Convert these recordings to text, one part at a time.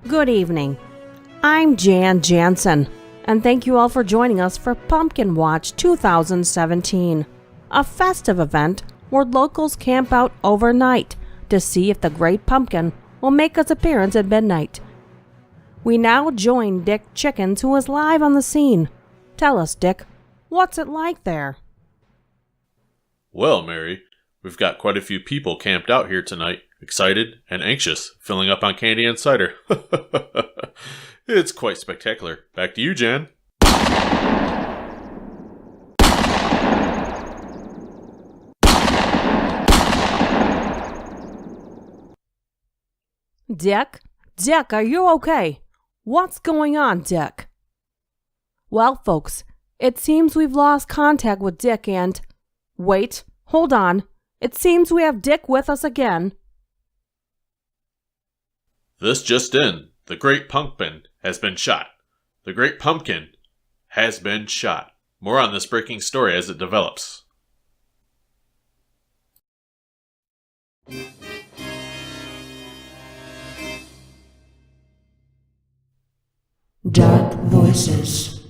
Good evening. I'm Jan Jansen, and thank you all for joining us for Pumpkin Watch 2017, a festive event where locals camp out overnight to see if the Great Pumpkin will make its appearance at midnight. We now join Dick Chickens, who is live on the scene. Tell us, Dick, what's it like there? Well, Mary, we've got quite a few people camped out here tonight, excited and anxious, filling up on candy and cider. It's quite spectacular. Back to you, Jan. Dick? Dick, are you okay? What's going on, Dick? Well, folks, it seems we've lost contact with Dick and... Wait, hold on. It seems we have Dick with us again. This just in. The Great Pumpkin has been shot. The Great Pumpkin has been shot. More on this breaking story as it develops. Dark Voices.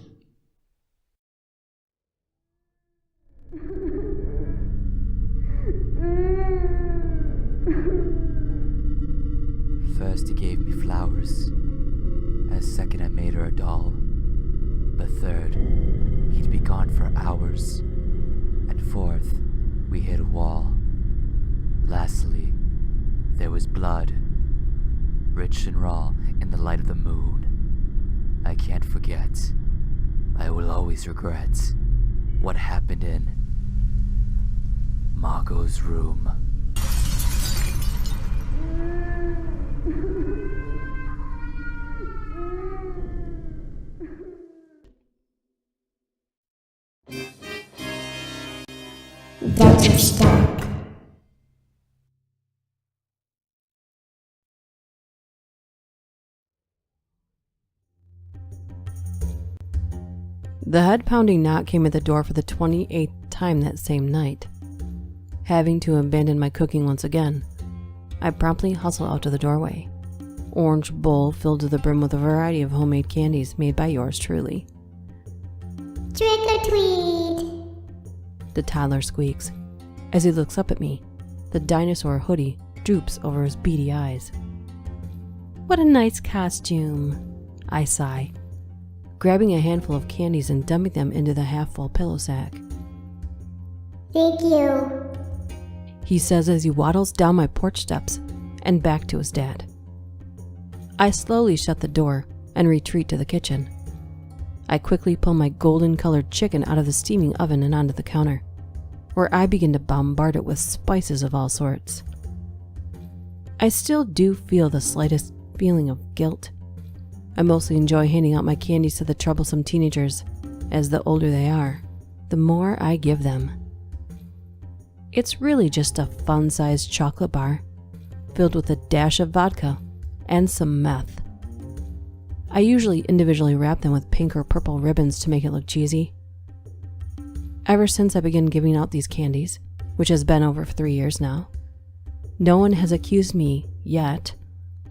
First he gave me flowers, and second I made her a doll, but third, he'd be gone for hours, and fourth, we hit a wall. Lastly, there was blood, rich and raw in the light of the moon. I can't forget, I will always regret what happened in Margot's room. DuchessDark. The head-pounding knock came at the door for the 28th time that same night. Having to abandon my cooking once again, I promptly hustle out to the doorway. Orange bowl filled to the brim with a variety of homemade candies made by yours truly. Trick or treat! The toddler squeaks. As he looks up at me, the dinosaur hoodie droops over his beady eyes. What a nice costume, I sigh, grabbing a handful of candies and dumping them into the half-full pillow sack. Thank you. He says as he waddles down my porch steps and back to his dad. I slowly shut the door and retreat to the kitchen. I quickly pull my golden-colored chicken out of the steaming oven and onto the counter, where I begin to bombard it with spices of all sorts. I still do feel the slightest feeling of guilt. I mostly enjoy handing out my candies to the troublesome teenagers, as the older they are, the more I give them. It's really just a fun-sized chocolate bar, filled with a dash of vodka and some meth. I usually individually wrap them with pink or purple ribbons to make it look cheesy. Ever since I began giving out these candies, which has been over 3 years now, no one has accused me, yet,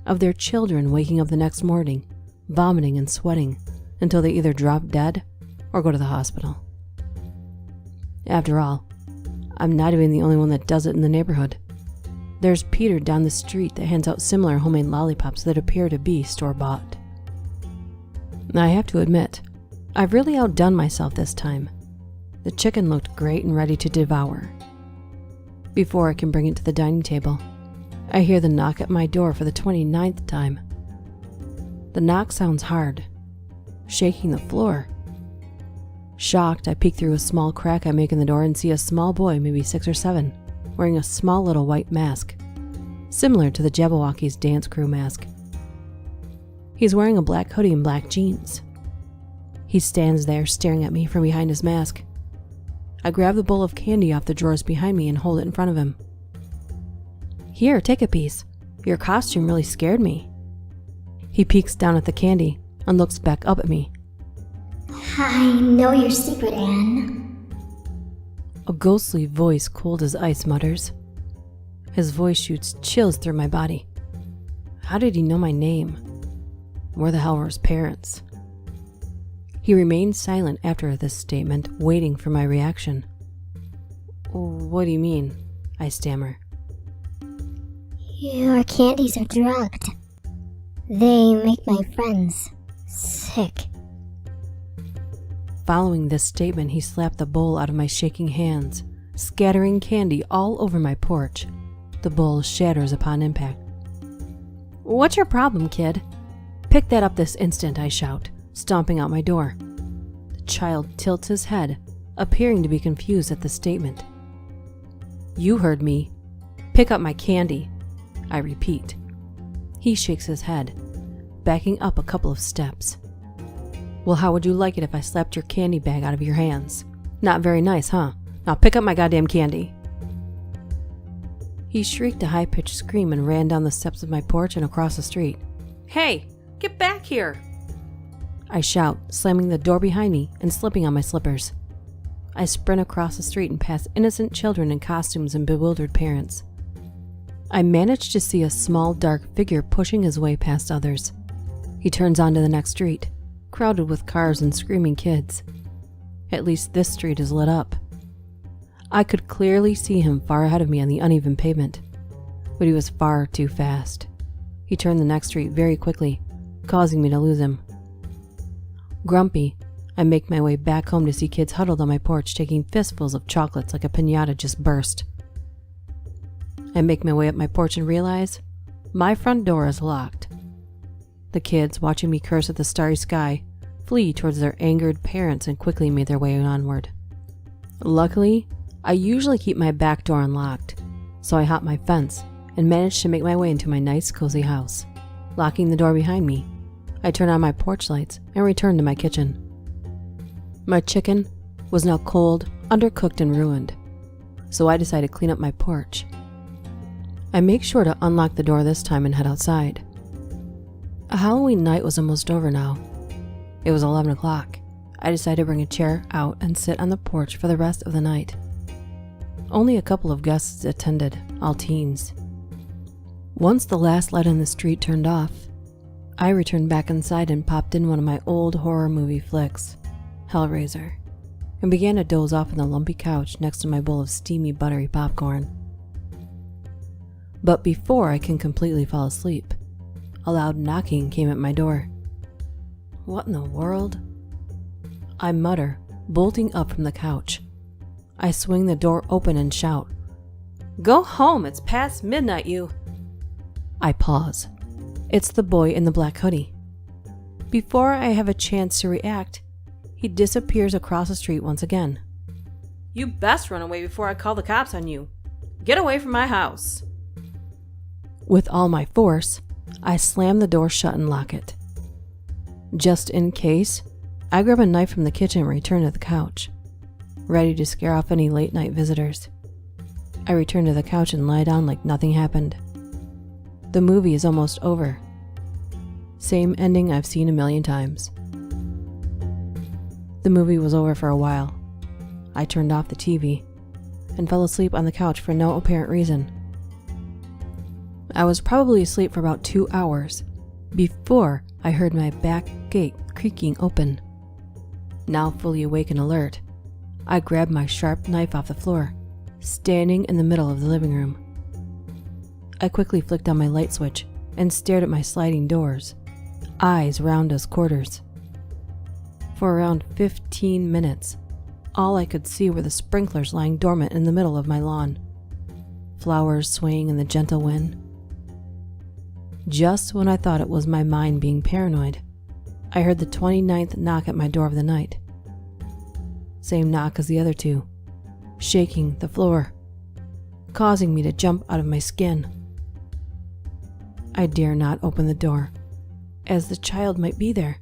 of their children waking up the next morning, vomiting and sweating until they either drop dead or go to the hospital. After all, I'm not even the only one that does it in the neighborhood. There's Peter down the street that hands out similar homemade lollipops that appear to be store-bought. I have to admit, I've really outdone myself this time. The chicken looked great and ready to devour. Before I can bring it to the dining table, I hear the knock at my door for the 29th time. The knock sounds hard, shaking the floor. Shocked, I peek through a small crack I make in the door and see a small boy, maybe 6 or 7, wearing a small little white mask, similar to the Jabberwockies' dance crew mask. He's wearing a black hoodie and black jeans. He stands there staring at me from behind his mask. I grab the bowl of candy off the drawers behind me and hold it in front of him. Here, take a piece. Your costume really scared me. He peeks down at the candy and looks back up at me. I know your secret, Anne. A ghostly voice, cold as ice, mutters. His voice shoots chills through my body. How did he know my name? where the hell were his parents? He remained silent after this statement, waiting for my reaction. What do you mean? I stammer. Your candies are drugged. They make my friends sick. Following this statement, he slapped the bowl out of my shaking hands, scattering candy all over my porch. The bowl shatters upon impact. What's your problem, kid? Pick that up this instant, I shout, stomping out my door. The child tilts his head, appearing to be confused at the statement. You heard me. Pick up my candy, I repeat. He shakes his head, backing up a couple of steps. Well, how would you like it if I slapped your candy bag out of your hands? Not very nice, huh? Now pick up my goddamn candy. He shrieked a high-pitched scream and ran down the steps of my porch and across the street. Hey, get back here! I shout, slamming the door behind me and slipping on my slippers. I sprint across the street and past innocent children in costumes and bewildered parents. I manage to see a small, dark figure pushing his way past others. He turns onto the next street, crowded with cars and screaming kids. At least this street is lit up. I could clearly see him far ahead of me on the uneven pavement, but he was far too fast. He turned the next street very quickly, causing me to lose him. Grumpy, I make my way back home to see kids huddled on my porch taking fistfuls of chocolates like a piñata just burst. I make my way up my porch and realize my front door is locked. The kids, watching me curse at the starry sky, flee towards their angered parents and quickly made their way onward. Luckily, I usually keep my back door unlocked, so I hop my fence and manage to make my way into my nice, cozy house. Locking the door behind me, I turn on my porch lights and return to my kitchen. My chicken was now cold, undercooked, and ruined, so I decide to clean up my porch. I make sure to unlock the door this time and head outside. A Halloween night was almost over now. It was 11 o'clock. I decided to bring a chair out and sit on the porch for the rest of the night. Only a couple of guests attended, all teens. Once the last light on the street turned off, I returned back inside and popped in one of my old horror movie flicks, Hellraiser, and began to doze off on the lumpy couch next to my bowl of steamy, buttery popcorn. But before I can completely fall asleep, a loud knocking came at my door. What in the world? I mutter, bolting up from the couch. I swing the door open and shout, "Go home, it's past midnight, you." I pause. It's the boy in the black hoodie. Before I have a chance to react, he disappears across the street once again. "You best run away before I call the cops on you. Get away from my house." With all my force, I slam the door shut and lock it. Just in case, I grab a knife from the kitchen and return to the couch, ready to scare off any late-night visitors. I return to the couch and lie down like nothing happened. The movie is almost over. Same ending I've seen a million times. The movie was over for a while. I turned off the TV and fell asleep on the couch for no apparent reason. I was probably asleep for about 2 hours before I heard my back gate creaking open. Now fully awake and alert, I grabbed my sharp knife off the floor, standing in the middle of the living room. I quickly flicked on my light switch and stared at my sliding doors, eyes round as quarters. For around 15 minutes, all I could see were the sprinklers lying dormant in the middle of my lawn, flowers swaying in the gentle wind. Just when I thought it was my mind being paranoid, I heard the 29th knock at my door of the night. Same knock as the other two, shaking the floor, causing me to jump out of my skin. I dare not open the door, as the child might be there.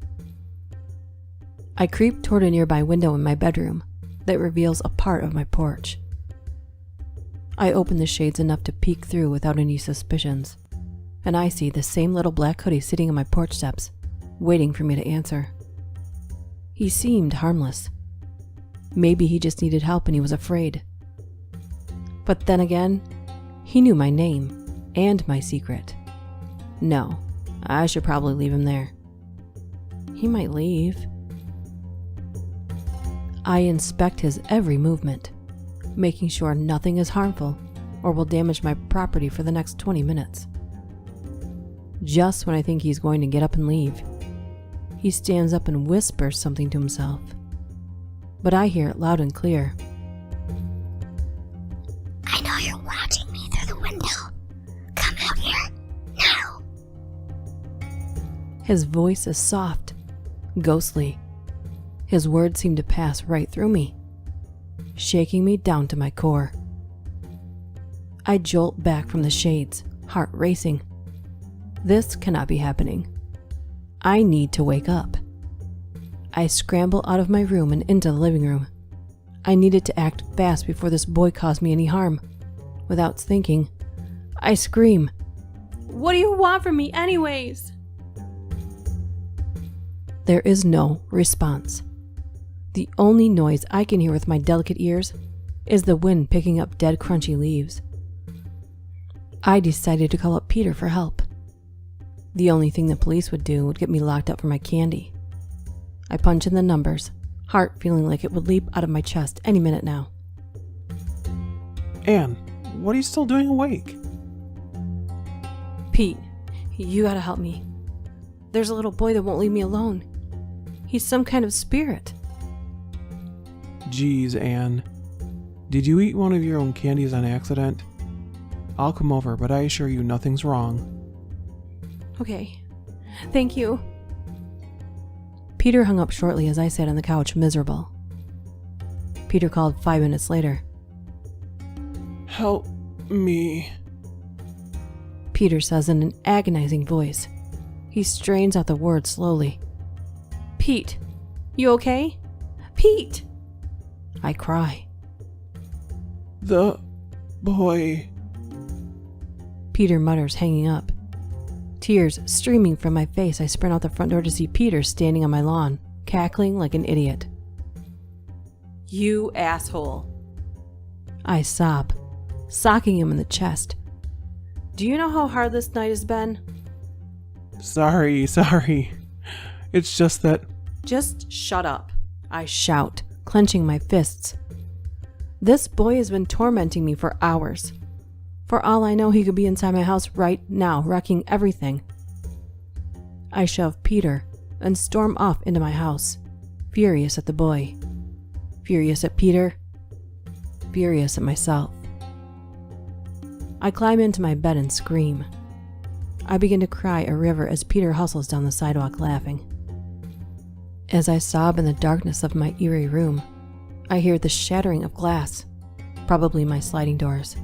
I creep toward a nearby window in my bedroom that reveals a part of my porch. I open the shades enough to peek through without any suspicions, and I see the same little black hoodie sitting on my porch steps, waiting for me to answer. He seemed harmless. Maybe he just needed help and he was afraid. But then again, he knew my name and my secret. No, I should probably leave him there. He might leave. I inspect his every movement, making sure nothing is harmful or will damage my property for the next 20 minutes. Just when I think he's going to get up and leave, he stands up and whispers something to himself, but I hear it loud and clear. I know you're watching me through the window. Come out here, now. His voice is soft, ghostly. His words seem to pass right through me, shaking me down to my core. I jolt back from the shades, heart racing. This cannot be happening. I need to wake up. I scramble out of my room and into the living room. I needed to act fast before this boy caused me any harm. Without thinking, I scream, "What do you want from me anyways?" There is no response. The only noise I can hear with my delicate ears is the wind picking up dead crunchy leaves. I decided to call up Peter for help. The only thing the police would do would get me locked up for my candy. I punch in the numbers, heart feeling like it would leap out of my chest any minute now. Anne, what are you still doing awake? Pete, you gotta help me. There's a little boy that won't leave me alone. He's some kind of spirit. Geez, Anne. Did you eat one of your own candies on accident? I'll come over, but I assure you nothing's wrong. Okay, thank you. Peter hung up shortly as I sat on the couch miserable. Peter called 5 minutes later. Help me. Peter says in an agonizing voice. He strains out the words slowly. Pete, you okay? Pete! I cry. The boy. Peter mutters, hanging up. Tears streaming from my face, I sprint out the front door to see Peter standing on my lawn, cackling like an idiot. You asshole. I sob, socking him in the chest. Do you know how hard this night has been? Sorry. It's just that... Just shut up, I shout, clenching my fists. This boy has been tormenting me for hours. For all I know, he could be inside my house right now, wrecking everything. I shove Peter and storm off into my house, furious at the boy, furious at Peter, furious at myself. I climb into my bed and scream. I begin to cry a river as Peter hustles down the sidewalk laughing. As I sob in the darkness of my eerie room, I hear the shattering of glass, probably my sliding doors.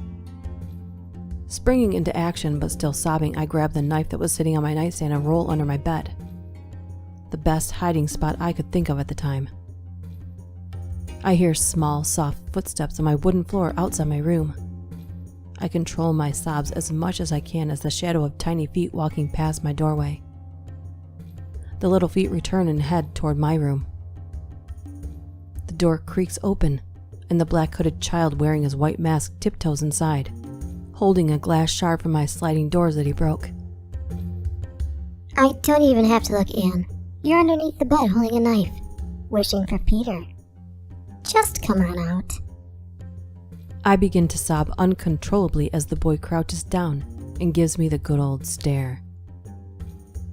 Springing into action but still sobbing, I grab the knife that was sitting on my nightstand and roll under my bed. The best hiding spot I could think of at the time. I hear small, soft footsteps on my wooden floor outside my room. I control my sobs as much as I can as the shadow of tiny feet walking past my doorway. The little feet return and head toward my room. The door creaks open, and the black-hooded child wearing his white mask tiptoes inside, holding a glass shard from my sliding doors that he broke. I don't even have to look in. You're underneath the bed holding a knife, wishing for Peter. Just come on out. I begin to sob uncontrollably as the boy crouches down and gives me the good old stare.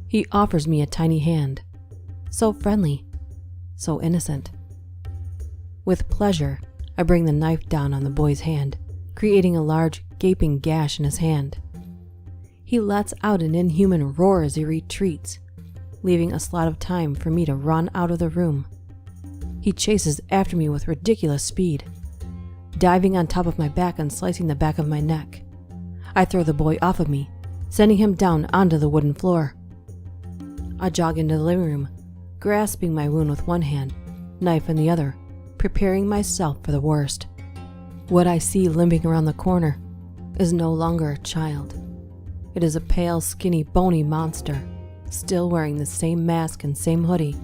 He offers me a tiny hand, so friendly, so innocent. With pleasure, I bring the knife down on the boy's hand, creating a large, gaping gash in his hand. He lets out an inhuman roar as he retreats, leaving a slot of time for me to run out of the room. He chases after me with ridiculous speed, diving on top of my back and slicing the back of my neck. I throw the boy off of me, sending him down onto the wooden floor. I jog into the living room, grasping my wound with one hand, knife in the other, preparing myself for the worst. What I see limping around the corner is no longer a child. It is a pale, skinny, bony monster, still wearing the same mask and same hoodie,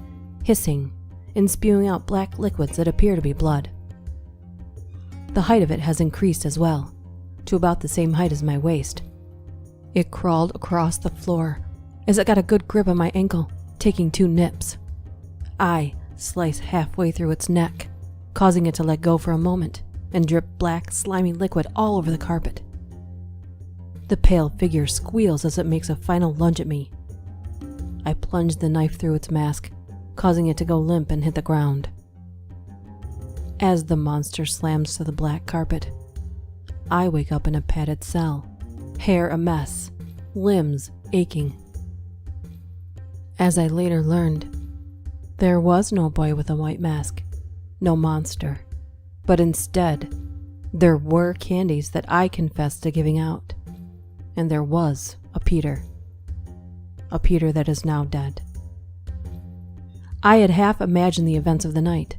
hissing and spewing out black liquids that appear to be blood. The height of it has increased as well, to about the same height as my waist. It crawled across the floor as it got a good grip on my ankle, taking 2 nips, I slice halfway through its neck, causing it to let go for a moment and drip black, slimy liquid all over the carpet. The pale figure squeals as it makes a final lunge at me. I plunge the knife through its mask, causing it to go limp and hit the ground. As the monster slams to the black carpet, I wake up in a padded cell, hair a mess, limbs aching. As I later learned, there was no boy with a white mask, no monster, but instead, there were candies that I confessed to giving out, and there was a Peter that is now dead. I had half imagined the events of the night.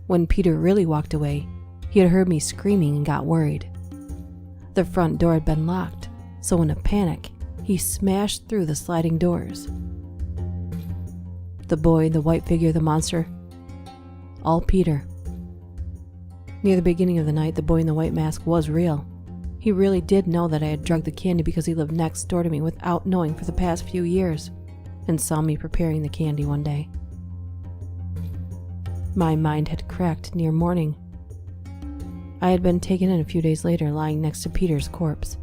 When Peter really walked away, he had heard me screaming and got worried. The front door had been locked, so in a panic, he smashed through the sliding doors. The boy, the white figure, the monster, all Peter. Near the beginning of the night, the boy in the white mask was real. He really did know that I had drugged the candy because he lived next door to me without knowing for the past few years, and saw me preparing the candy one day. My mind had cracked near morning. I had been taken in a few days later, lying next to Peter's corpse.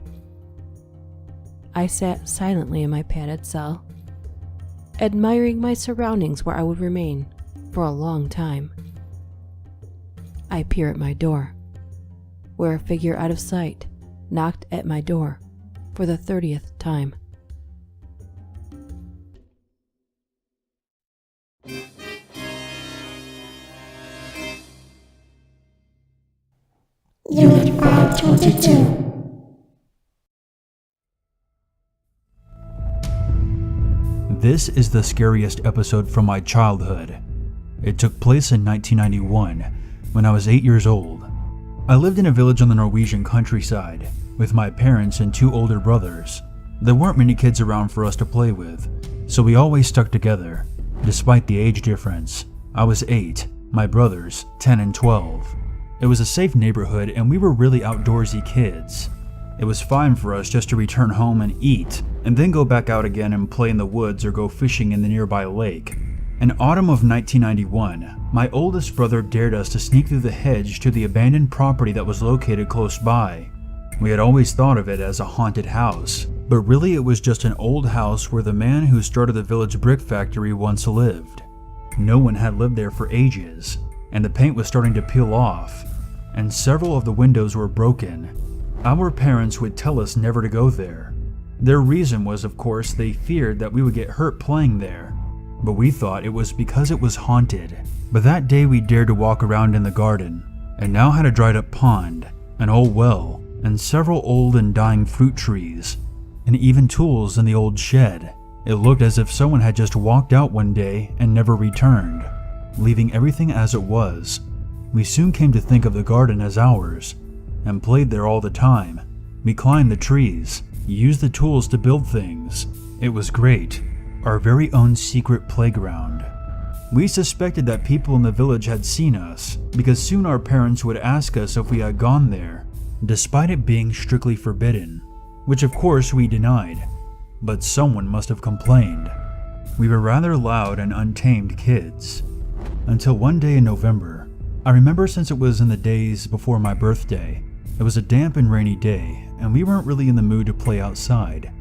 I sat silently in my padded cell, admiring my surroundings where I would remain for a long time. I peer at my door, where a figure out of sight knocked at my door for the 30th time. Unit 522. This is the scariest episode from my childhood. It took place in 1991, when I was 8 years old. I lived in a village on the Norwegian countryside, with my parents and 2 older brothers. There weren't many kids around for us to play with, so we always stuck together, despite the age difference. I was 8, my brothers 10 and 12. It was a safe neighborhood and we were really outdoorsy kids. It was fine for us just to return home and eat, and then go back out again and play in the woods or go fishing in the nearby lake. In autumn of 1991, my oldest brother dared us to sneak through the hedge to the abandoned property that was located close by. We had always thought of it as a haunted house, but really it was just an old house where the man who started the village brick factory once lived. No one had lived there for ages, and the paint was starting to peel off, and several of the windows were broken. Our parents would tell us never to go there. Their reason was, of course, they feared that we would get hurt playing there, but we thought it was because it was haunted. But that day we dared to walk around in the garden, and now had a dried up pond, an old well, and several old and dying fruit trees, and even tools in the old shed. It looked as if someone had just walked out one day and never returned, leaving everything as it was. We soon came to think of the garden as ours, and played there all the time. We climbed the trees, used the tools to build things. It was great, our very own secret playground. We suspected that people in the village had seen us, because soon our parents would ask us if we had gone there, despite it being strictly forbidden, which of course we denied, but someone must have complained. We were rather loud and untamed kids. Until one day in November. I remember since it was in the days before my birthday. It was a damp and rainy day, and we weren't really in the mood to play outside.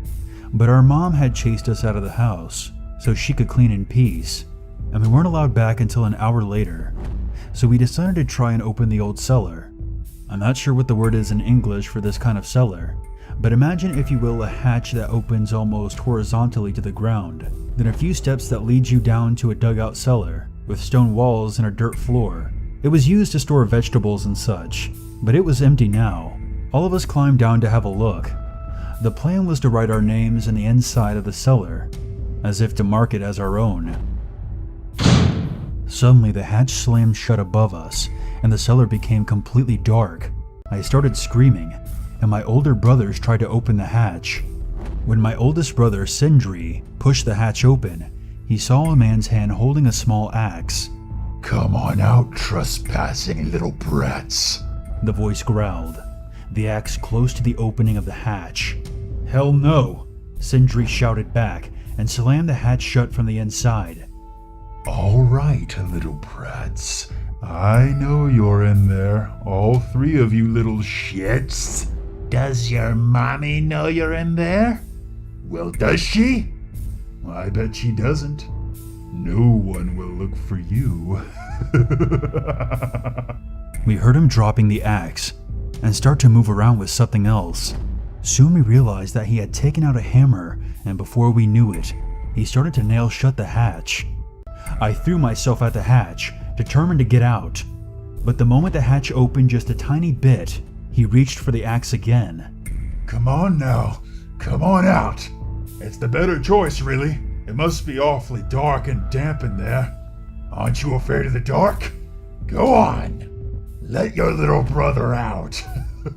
But our mom had chased us out of the house, so she could clean in peace, and we weren't allowed back until an hour later. So we decided to try and open the old cellar. I'm not sure what the word is in English for this kind of cellar, but imagine, if you will, a hatch that opens almost horizontally to the ground, then a few steps that lead you down to a dugout cellar, with stone walls and a dirt floor. It was used to store vegetables and such, but it was empty now. All of us climbed down to have a look. The plan was to write our names in the inside of the cellar, as if to mark it as our own. Suddenly the hatch slammed shut above us, and the cellar became completely dark. I started screaming, and my older brothers tried to open the hatch. When my oldest brother, Sindri, pushed the hatch open, he saw a man's hand holding a small axe. "Come on out, trespassing little brats," the voice growled, the axe close to the opening of the hatch. "Hell no," Sindri shouted back and slammed the hatch shut from the inside. All right, little brats. I know you're in there, all three of you little shits. Does your mommy know you're in there? Well, does she? I bet she doesn't. No one will look for you. We heard him dropping the axe and start to move around with something else. Soon we realized that he had taken out a hammer, and before we knew it, he started to nail shut the hatch. I threw myself at the hatch, determined to get out. But the moment the hatch opened just a tiny bit, he reached for the axe again. Come on now. Come on out. It's the better choice, really. It must be awfully dark and damp in there. Aren't you afraid of the dark? Go on. Let your little brother out.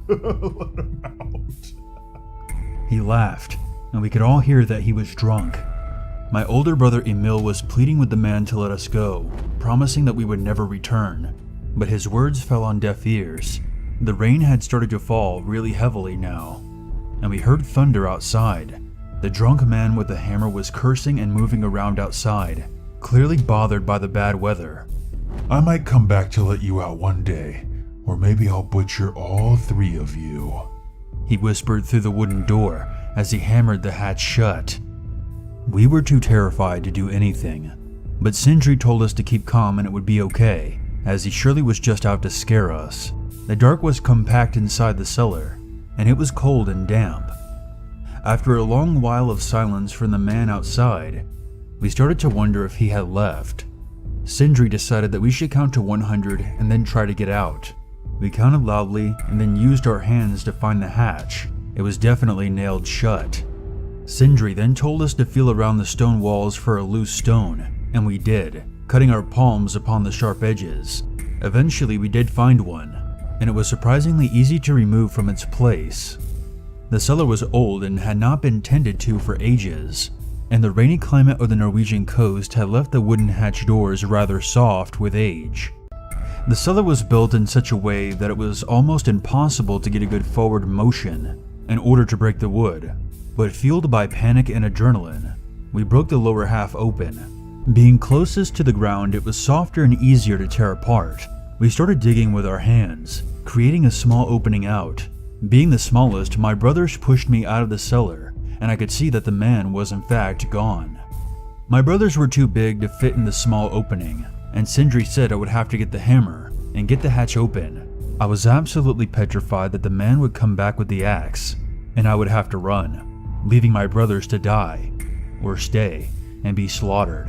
Let him out. He laughed, and we could all hear that he was drunk. My older brother Emil was pleading with the man to let us go, promising that we would never return. But his words fell on deaf ears. The rain had started to fall really heavily now, and we heard thunder outside. The drunk man with the hammer was cursing and moving around outside, clearly bothered by the bad weather. I might come back to let you out one day, or maybe I'll butcher all three of you. He whispered through the wooden door as he hammered the hatch shut. We were too terrified to do anything, but Sindri told us to keep calm and it would be okay, as he surely was just out to scare us. The dark was compact inside the cellar, and it was cold and damp. After a long while of silence from the man outside, we started to wonder if he had left. Sindri decided that we should count to 100 and then try to get out. We counted loudly and then used our hands to find the hatch. It was definitely nailed shut. Sindri then told us to feel around the stone walls for a loose stone, and we did, cutting our palms upon the sharp edges. Eventually we did find one, and it was surprisingly easy to remove from its place. The cellar was old and had not been tended to for ages, and the rainy climate of the Norwegian coast had left the wooden hatch doors rather soft with age. The cellar was built in such a way that it was almost impossible to get a good forward motion in order to break the wood, but fueled by panic and adrenaline, we broke the lower half open. Being closest to the ground, it was softer and easier to tear apart. We started digging with our hands, creating a small opening out. Being the smallest, my brothers pushed me out of the cellar, and I could see that the man was in fact gone. My brothers were too big to fit in the small opening, and Sindri said I would have to get the hammer and get the hatch open. I was absolutely petrified that the man would come back with the axe, and I would have to run, leaving my brothers to die, or stay, and be slaughtered.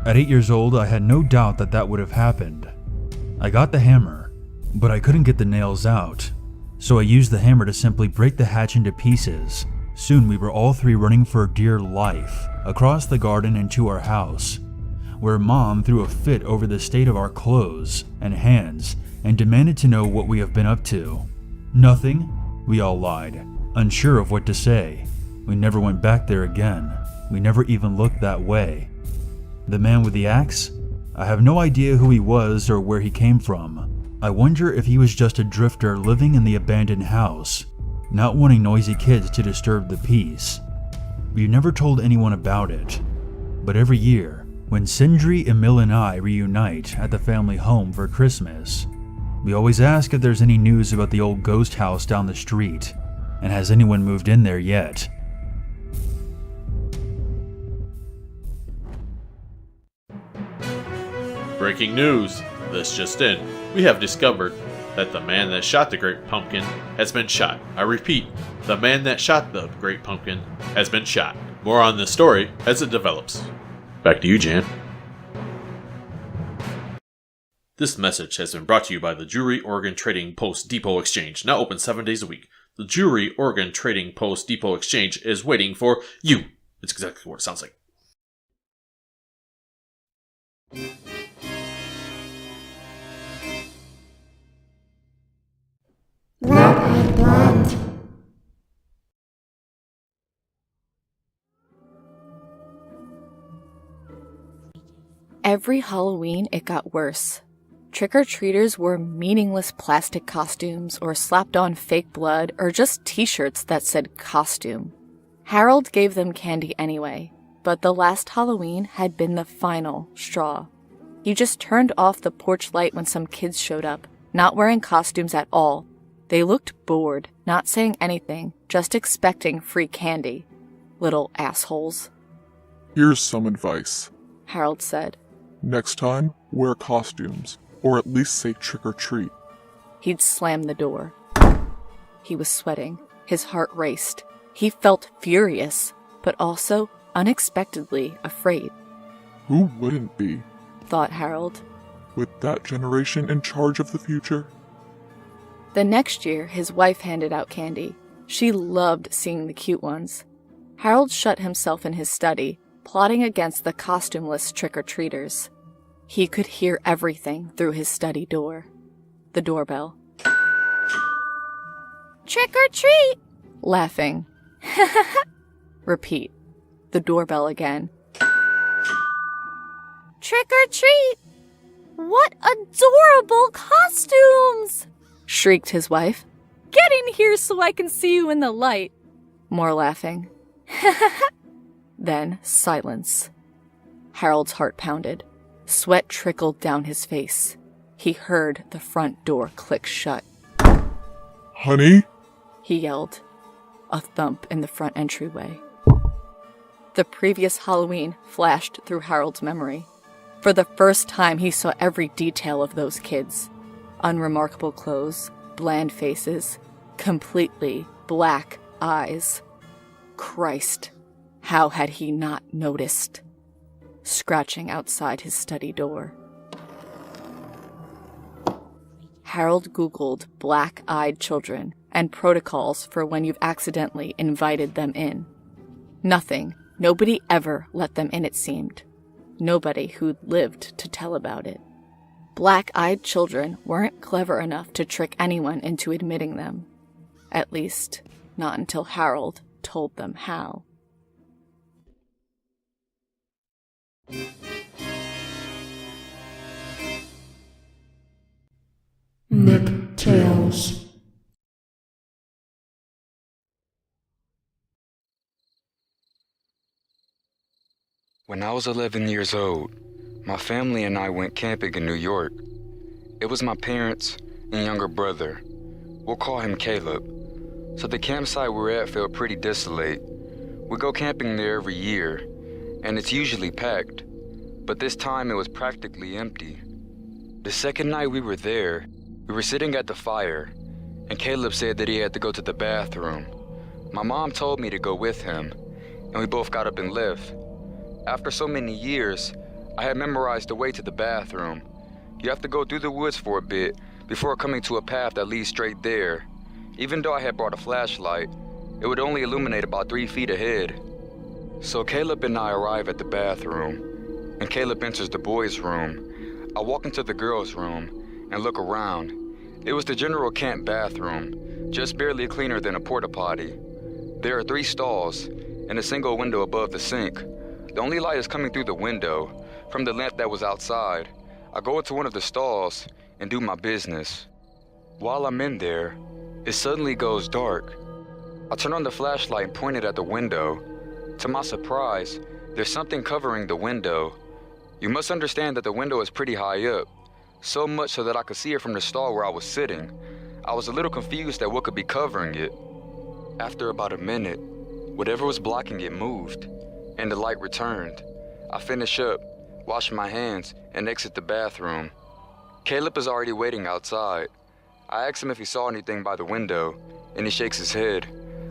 At 8 years old, I had no doubt that that would have happened. I got the hammer, but I couldn't get the nails out, so I used the hammer to simply break the hatch into pieces. Soon we were all three running for dear life, across the garden and to our house, where Mom threw a fit over the state of our clothes and hands and demanded to know what we have been up to. Nothing, we all lied, unsure of what to say. We never went back there again. We never even looked that way. The man with the axe? I have no idea who he was or where he came from. I wonder if he was just a drifter living in the abandoned house, not wanting noisy kids to disturb the peace. We never told anyone about it, but every year, when Sindri, Emil, and I reunite at the family home for Christmas, we always ask if there's any news about the old ghost house down the street, and has anyone moved in there yet. Breaking news! This just in. We have discovered that the man that shot the Great Pumpkin has been shot. I repeat, the man that shot the Great Pumpkin has been shot. More on this story as it develops. Back to you, Jan. This message has been brought to you by the Jewelry Oregon Trading Post Depot Exchange, now open 7 days a week. The Jewelry Oregon Trading Post Depot Exchange is waiting for you. It's exactly what it sounds like. Black and blonde. Every Halloween, it got worse. Trick-or-treaters wore meaningless plastic costumes or slapped on fake blood or just t-shirts that said costume. Harold gave them candy anyway, but the last Halloween had been the final straw. He just turned off the porch light when some kids showed up, not wearing costumes at all. They looked bored, not saying anything, just expecting free candy. Little assholes. Here's some advice, Harold said. Next time, wear costumes, or at least say trick or treat. He'd slam the door. He was sweating. His heart raced. He felt furious, but also unexpectedly afraid. Who wouldn't be? Thought Harold. With that generation in charge of the future? The next year, his wife handed out candy. She loved seeing the cute ones. Harold shut himself in his study, plotting against the costumeless trick-or-treaters. He could hear everything through his study door. The doorbell. Trick or treat! Laughing. Repeat. The doorbell again. Trick or treat! What adorable costumes! Shrieked his wife. Get in here so I can see you in the light. More laughing. Then silence. Harold's heart pounded. Sweat trickled down his face. He heard the front door click shut. Honey? He yelled. A thump in the front entryway. The previous Halloween flashed through Harold's memory. For the first time, he saw every detail of those kids. Unremarkable clothes, bland faces, completely black eyes. Christ, how had he not noticed? Scratching outside his study door. Harold Googled black-eyed children and protocols for when you've accidentally invited them in. Nothing. Nobody ever let them in, it seemed. Nobody who'd lived to tell about it. Black-eyed children weren't clever enough to trick anyone into admitting them. At least, not until Harold told them how. Nick Tales. When I was 11 years old, my family and I went camping in New York. It was my parents and younger brother. We'll call him Caleb. So the campsite we were at felt pretty desolate. We go camping there every year, and it's usually packed, but this time it was practically empty. The second night we were there, we were sitting at the fire, and Caleb said that he had to go to the bathroom. My mom told me to go with him, and we both got up and left. After so many years, I had memorized the way to the bathroom. You have to go through the woods for a bit before coming to a path that leads straight there. Even though I had brought a flashlight, it would only illuminate about 3 feet ahead. So Caleb and I arrive at the bathroom, and Caleb enters the boys' room. I walk into the girls' room and look around. It was the general camp bathroom, just barely cleaner than a porta potty. There are 3 stalls and a single window above the sink. The only light is coming through the window from the lamp that was outside. I go into one of the stalls and do my business. While I'm in there, it suddenly goes dark. I turn on the flashlight and point it at the window. To my surprise, there's something covering the window. You must understand that the window is pretty high up, so much so that I could see it from the stall where I was sitting. I was a little confused at what could be covering it. After about a minute, whatever was blocking it moved, and the light returned. I finish up, wash my hands, and exit the bathroom. Caleb is already waiting outside. I ask him if he saw anything by the window, and he shakes his head.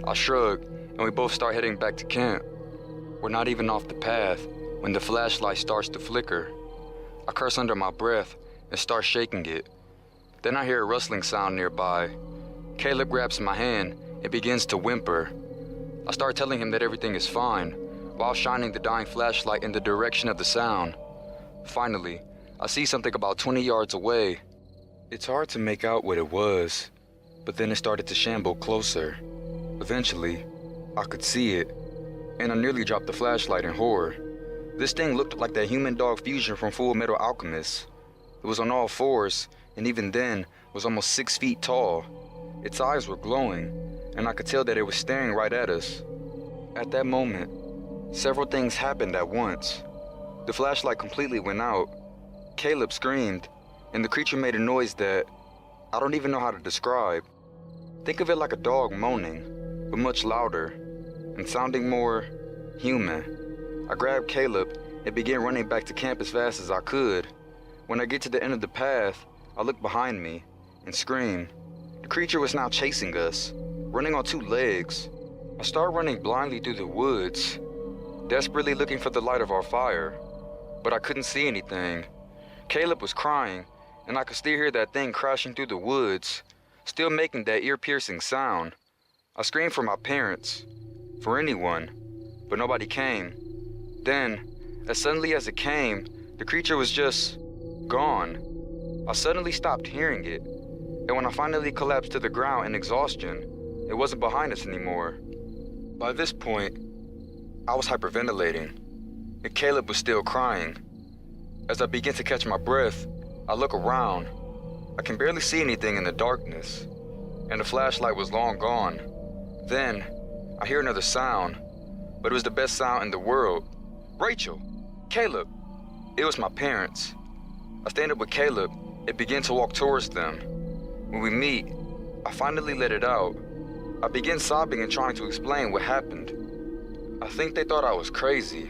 I shrug, and we both start heading back to camp. We're not even off the path when the flashlight starts to flicker. I curse under my breath and start shaking it. Then I hear a rustling sound nearby. Caleb grabs my hand and begins to whimper. I start telling him that everything is fine, while shining the dying flashlight in the direction of the sound. Finally, I see something about 20 yards away. It's hard to make out what it was, but then it started to shamble closer. Eventually, I could see it, and I nearly dropped the flashlight in horror. This thing looked like that human-dog fusion from Full Metal Alchemist. It was on all fours, and even then, was almost 6 feet tall. Its eyes were glowing, and I could tell that it was staring right at us. At that moment, Several things happened at once. The flashlight completely went out. Caleb screamed, and the creature made a noise that I don't even know how to describe. Think of it like a dog moaning, but much louder, and sounding more human. I grabbed Caleb and began running back to camp as fast as I could. When I get to the end of the path, I look behind me and scream. The creature was now chasing us, running on 2 legs. I start running blindly through the woods, desperately looking for the light of our fire, but I couldn't see anything. Caleb was crying, and I could still hear that thing crashing through the woods, still making that ear-piercing sound. I screamed for my parents, for anyone, but nobody came. Then, as suddenly as it came, the creature was just gone. I suddenly stopped hearing it, and when I finally collapsed to the ground in exhaustion, it wasn't behind us anymore. By this point, I was hyperventilating, and Caleb was still crying. As I begin to catch my breath, I look around. I can barely see anything in the darkness, and the flashlight was long gone. Then, I hear another sound, but it was the best sound in the world. Rachel! Caleb! It was my parents. I stand up with Caleb and begin to walk towards them. When we meet, I finally let it out. I begin sobbing and trying to explain what happened. I think they thought I was crazy.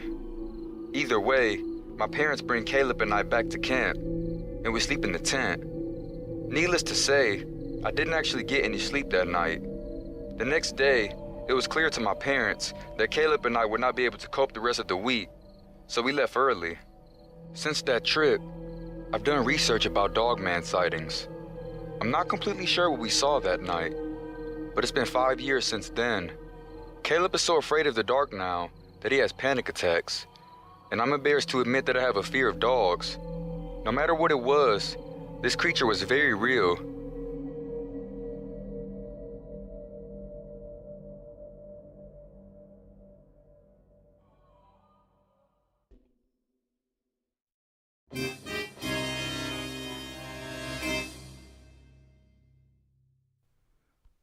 Either way, my parents bring Caleb and I back to camp, and we sleep in the tent. Needless to say, I didn't actually get any sleep that night. The next day, it was clear to my parents that Caleb and I would not be able to cope the rest of the week, so we left early. Since that trip, I've done research about Dogman sightings. I'm not completely sure what we saw that night, but it's been 5 years since then. Caleb is so afraid of the dark now that he has panic attacks, and I'm embarrassed to admit that I have a fear of dogs. No matter what it was, this creature was very real.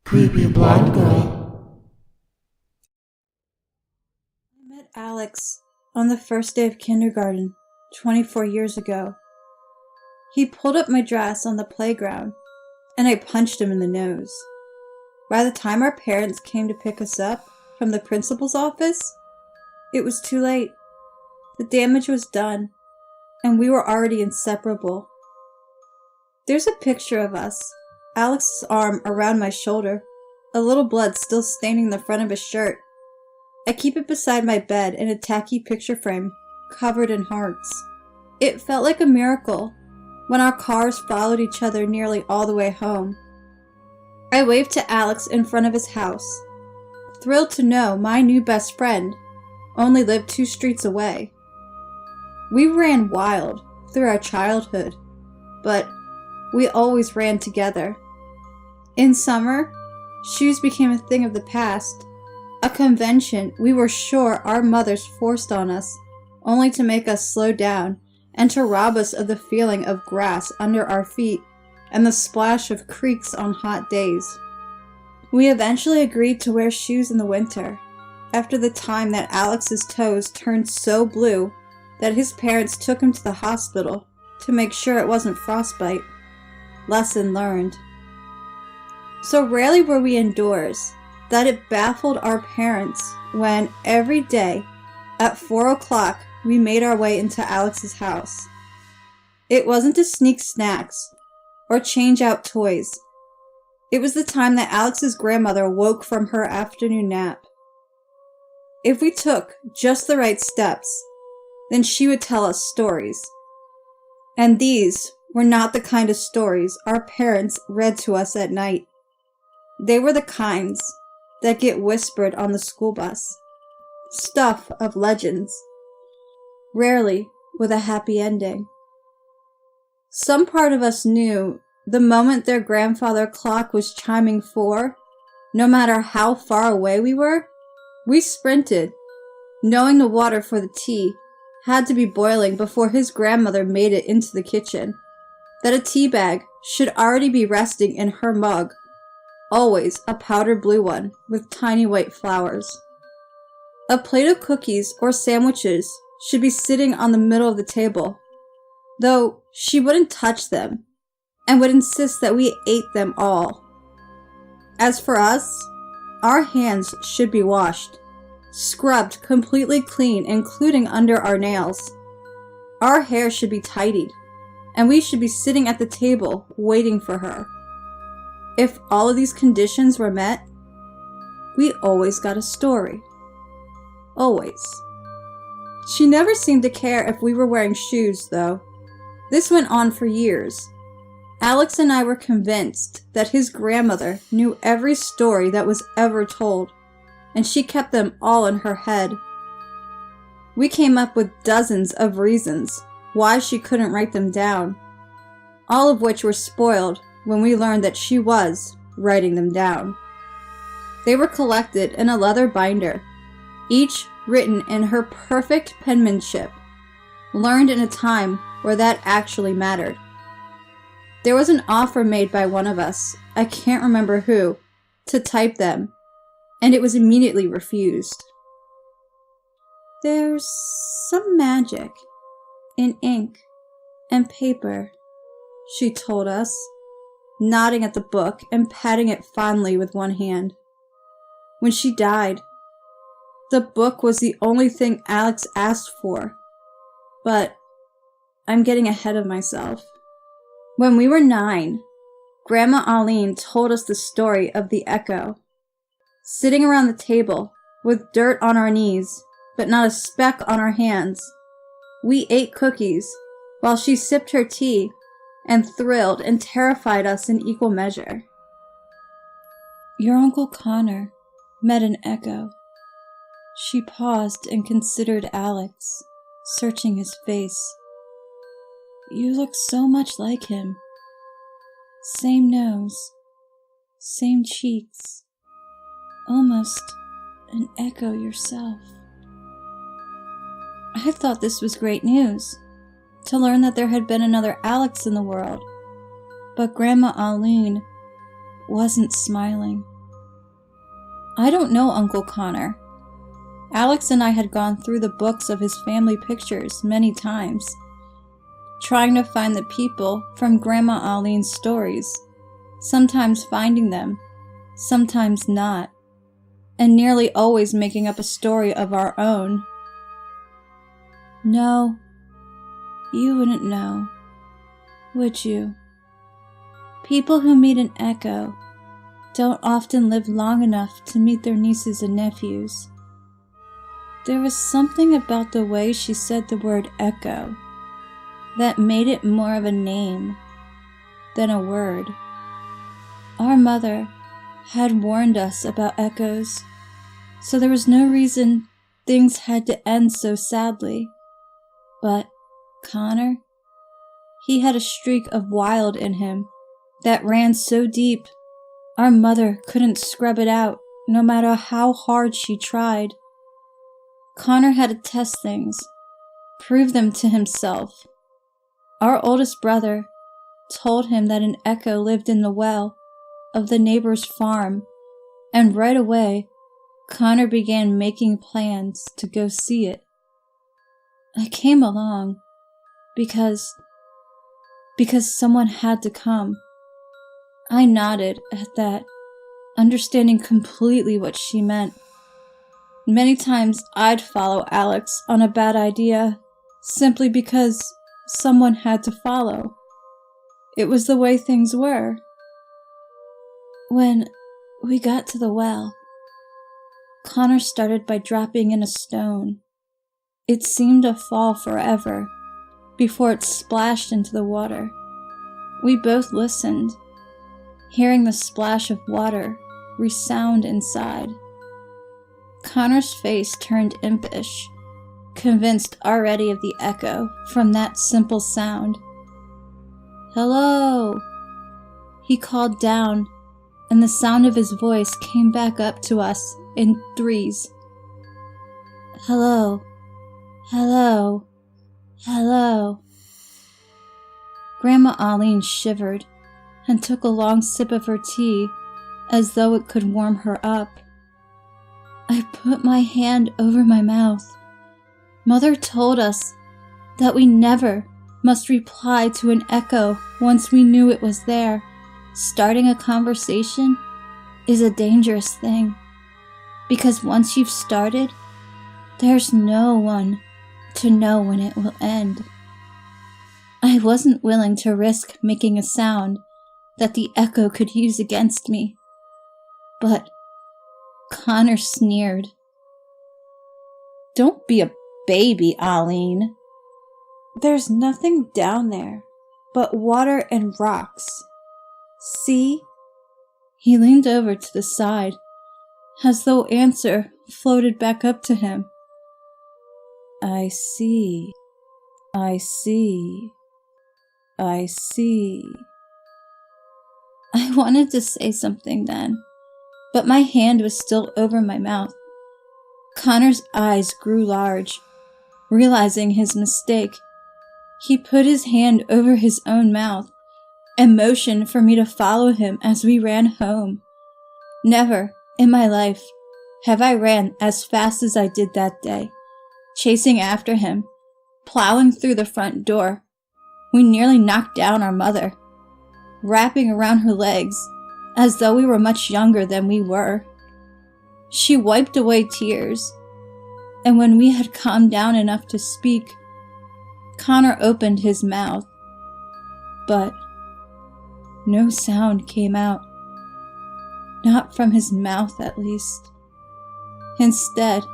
Creepy blind girl. I met Alex on the first day of kindergarten, 24 years ago. He pulled up my dress on the playground, and I punched him in the nose. By the time our parents came to pick us up from the principal's office, it was too late. The damage was done, and we were already inseparable. There's a picture of us, Alex's arm around my shoulder, a little blood still staining the front of his shirt. I keep it beside my bed in a tacky picture frame, covered in hearts. It felt like a miracle when our cars followed each other nearly all the way home. I waved to Alex in front of his house, thrilled to know my new best friend only lived 2 streets away. We ran wild through our childhood, but we always ran together. In summer, shoes became a thing of the past, a convention we were sure our mothers forced on us, only to make us slow down and to rob us of the feeling of grass under our feet and the splash of creeks on hot days. We eventually agreed to wear shoes in the winter, after the time that Alex's toes turned so blue that his parents took him to the hospital to make sure it wasn't frostbite. Lesson learned. So rarely were we indoors that it baffled our parents when every day at 4 o'clock we made our way into Alex's house. It wasn't to sneak snacks or change out toys. It was the time that Alex's grandmother woke from her afternoon nap. If we took just the right steps, then she would tell us stories. And these were not the kind of stories our parents read to us at night. They were the kinds that get whispered on the school bus. Stuff of legends. Rarely with a happy ending. Some part of us knew the moment their grandfather clock was chiming 4, no matter how far away we were, we sprinted, knowing the water for the tea had to be boiling before his grandmother made it into the kitchen, that a tea bag should already be resting in her mug, always a powder blue one with tiny white flowers. A plate of cookies or sandwiches should be sitting on the middle of the table, though she wouldn't touch them and would insist that we ate them all. As for us, our hands should be washed, scrubbed completely clean, including under our nails. Our hair should be tidied, and we should be sitting at the table waiting for her. If all of these conditions were met, we always got a story. Always. She never seemed to care if we were wearing shoes, though. This went on for years. Alex and I were convinced that his grandmother knew every story that was ever told, and she kept them all in her head. We came up with dozens of reasons why she couldn't write them down, all of which were spoiled when we learned that she was writing them down. They were collected in a leather binder, each written in her perfect penmanship, learned in a time where that actually mattered. There was an offer made by one of us, I can't remember who, to type them, and it was immediately refused. There's some magic in ink and paper, she told us, nodding at the book and patting it fondly with one hand. When she died, the book was the only thing Alex asked for, but I'm getting ahead of myself. When we were 9, Grandma Aline told us the story of the echo. Sitting around the table, with dirt on our knees, but not a speck on our hands, we ate cookies while she sipped her tea and thrilled and terrified us in equal measure. Your Uncle Connor met an echo. She paused and considered Alex, searching his face. You look so much like him. Same nose, same cheeks, almost an echo yourself. I thought this was great news, to learn that there had been another Alex in the world, but Grandma Aline wasn't smiling. I don't know Uncle Connor. Alex and I had gone through the books of his family pictures many times, trying to find the people from Grandma Aline's stories, sometimes finding them, sometimes not, and nearly always making up a story of our own. No, you wouldn't know, would you? People who meet an echo don't often live long enough to meet their nieces and nephews. There was something about the way she said the word echo that made it more of a name than a word. Our mother had warned us about echoes, so there was no reason things had to end so sadly. But Connor, he had a streak of wild in him that ran so deep our mother couldn't scrub it out no matter how hard she tried. Connor had to test things, prove them to himself. Our oldest brother told him that an echo lived in the well of the neighbor's farm, and right away, Connor began making plans to go see it. I came along because someone had to come. I nodded at that, understanding completely what she meant. Many times I'd follow Alex on a bad idea simply because someone had to follow. It was the way things were. When we got to the well, Connor started by dropping in a stone. It seemed to fall forever before it splashed into the water. We both listened, hearing the splash of water resound inside. Connor's face turned impish, convinced already of the echo from that simple sound. Hello! He called down, and the sound of his voice came back up to us in threes. Hello, hello, hello. Grandma Aline shivered and took a long sip of her tea as though it could warm her up. I put my hand over my mouth. Mother told us that we never must reply to an echo once we knew it was there. Starting a conversation is a dangerous thing, because once you've started, there's no one to know when it will end. I wasn't willing to risk making a sound that the echo could use against me, but Connor sneered. "Don't be a baby, Aline. There's nothing down there but water and rocks. See?" He leaned over to the side, as though answer floated back up to him. I see. I see. I see. I wanted to say something then, but my hand was still over my mouth. Connor's eyes grew large. Realizing his mistake, he put his hand over his own mouth and motioned for me to follow him as we ran home. Never in my life have I ran as fast as I did that day, chasing after him, plowing through the front door. We nearly knocked down our mother, wrapping around her legs as though we were much younger than we were. She wiped away tears, and when we had calmed down enough to speak, Connor opened his mouth, but no sound came out. Not from his mouth, at least. Instead,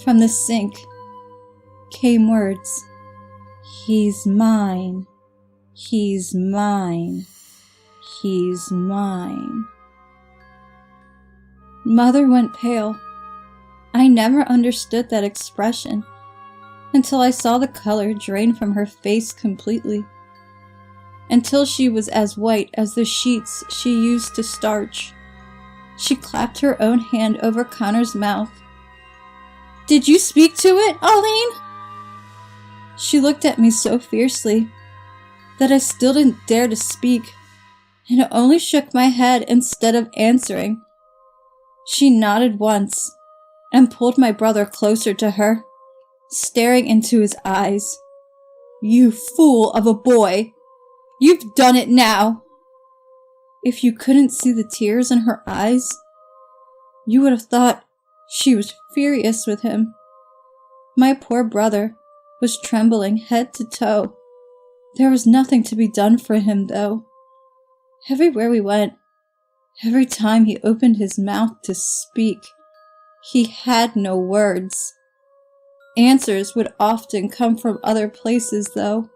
from the sink came words. He's mine. He's mine. He's mine. Mother went pale. I never understood that expression until I saw the color drain from her face completely, until she was as white as the sheets she used to starch. She clapped her own hand over Connor's mouth. "Did you speak to it, Aline?" She looked at me so fiercely that I still didn't dare to speak, and only shook my head instead of answering. She nodded once and pulled my brother closer to her, staring into his eyes. "You fool of a boy! You've done it now!" If you couldn't see the tears in her eyes, you would have thought she was furious with him. My poor brother was trembling head to toe. There was nothing to be done for him, though. Everywhere we went, every time he opened his mouth to speak, he had no words. Answers would often come from other places, though,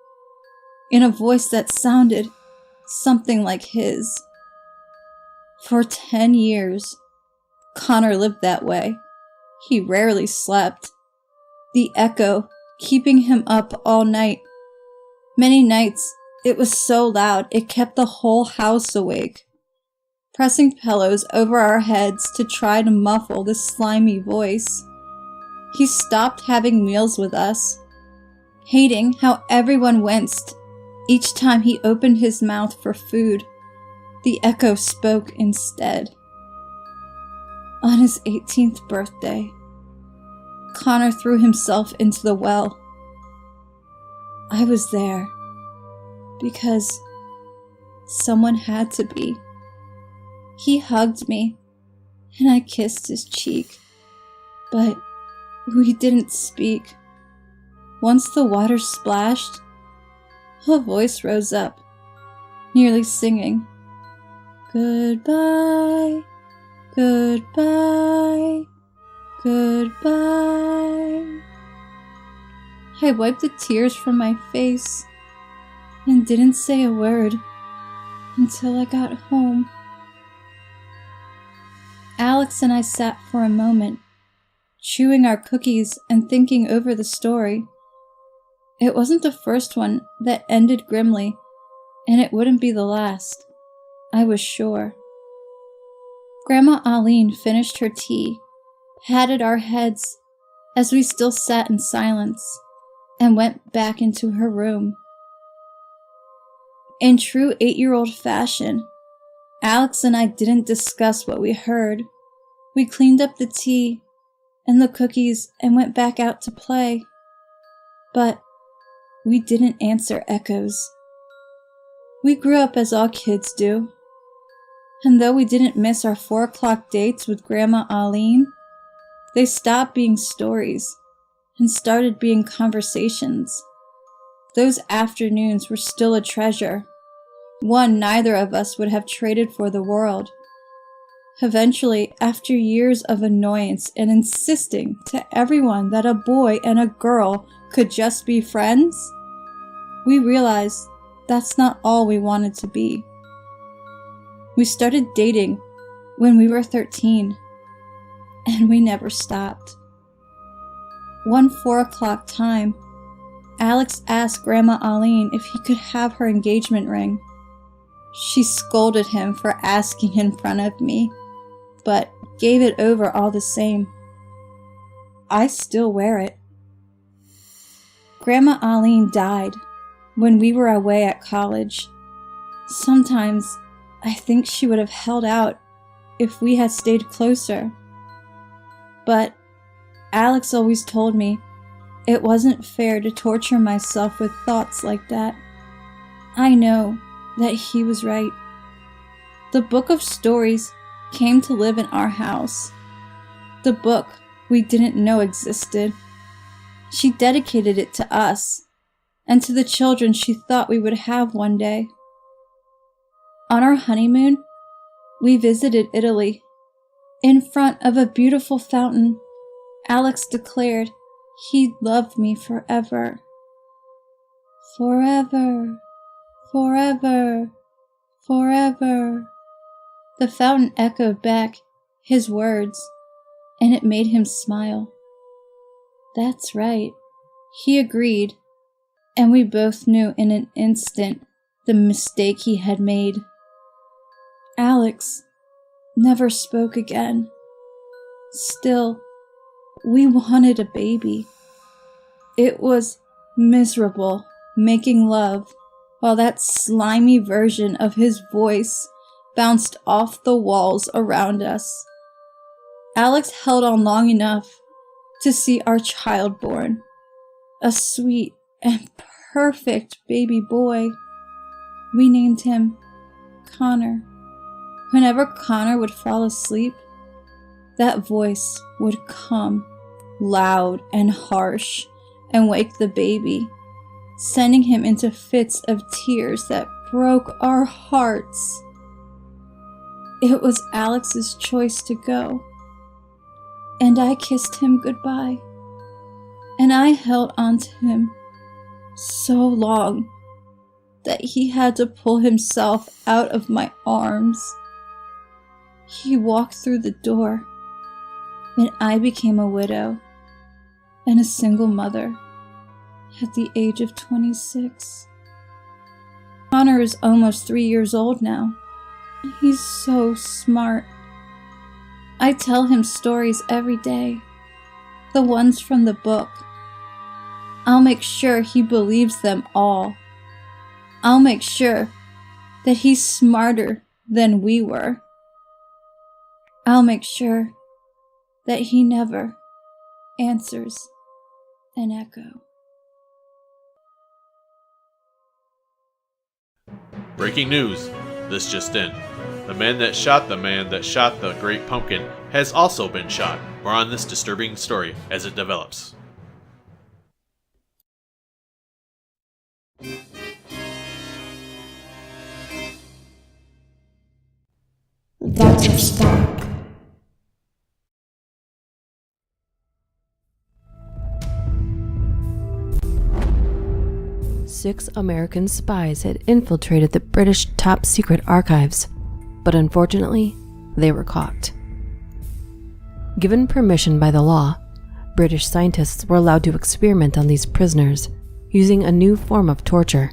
in a voice that sounded something like his. For 10 years, Connor lived that way. He rarely slept, the echo keeping him up all night. Many nights, it was so loud it kept the whole house awake. Pressing pillows over our heads to try to muffle the slimy voice. He stopped having meals with us, hating how everyone winced each time he opened his mouth for food. The echo spoke instead. On his 18th birthday, Connor threw himself into the well. I was there because someone had to be. He hugged me, and I kissed his cheek, but we didn't speak. Once the water splashed, a voice rose up, nearly singing, "Goodbye, goodbye, goodbye." I wiped the tears from my face and didn't say a word until I got home. Alex and I sat for a moment, chewing our cookies and thinking over the story. It wasn't the first one that ended grimly, and it wouldn't be the last, I was sure. Grandma Aline finished her tea, patted our heads as we still sat in silence, and went back into her room. In true 8-year-old fashion, Alex and I didn't discuss what we heard. We cleaned up the tea and the cookies and went back out to play. But we didn't answer echoes. We grew up as all kids do. And though we didn't miss our 4 o'clock dates with Grandma Aline, they stopped being stories and started being conversations. Those afternoons were still a treasure, one neither of us would have traded for the world. Eventually, after years of annoyance and insisting to everyone that a boy and a girl could just be friends, we realized that's not all we wanted to be. We started dating when we were 13, and we never stopped. One 4 o'clock time, Alex asked Grandma Aline if he could have her engagement ring. She scolded him for asking in front of me, but gave it over all the same. I still wear it. Grandma Aline died when we were away at college. Sometimes I think she would have held out if we had stayed closer. But Alex always told me it wasn't fair to torture myself with thoughts like that. I know that he was right. The book of stories came to live in our house. The book we didn't know existed. She dedicated it to us and to the children she thought we would have one day. On our honeymoon, we visited Italy. In front of a beautiful fountain, Alex declared he'd love me forever. Forever, forever, forever. The fountain echoed back his words, and it made him smile. That's right, he agreed, and we both knew in an instant the mistake he had made. Alex never spoke again. Still, we wanted a baby. It was miserable making love while that slimy version of his voice bounced off the walls around us. Alex held on long enough to see our child born, a sweet and perfect baby boy. We named him Connor. Whenever Connor would fall asleep, that voice would come, loud and harsh, and wake the baby, sending him into fits of tears that broke our hearts. It was Alex's choice to go, and I kissed him goodbye, and I held on to him so long that he had to pull himself out of my arms. He walked through the door, and I became a widow and a single mother at the age of 26. Connor is almost 3 years old now. He's so smart. I tell him stories every day, the ones from the book. I'll make sure he believes them all. I'll make sure that he's smarter than we were. I'll make sure that he never answers an echo. Breaking news. This just in. The man that shot the Great Pumpkin has also been shot. More on this disturbing story as it develops. DuchessDark. 6 American spies had infiltrated the British top-secret archives, but unfortunately, they were caught. Given permission by the law, British scientists were allowed to experiment on these prisoners using a new form of torture: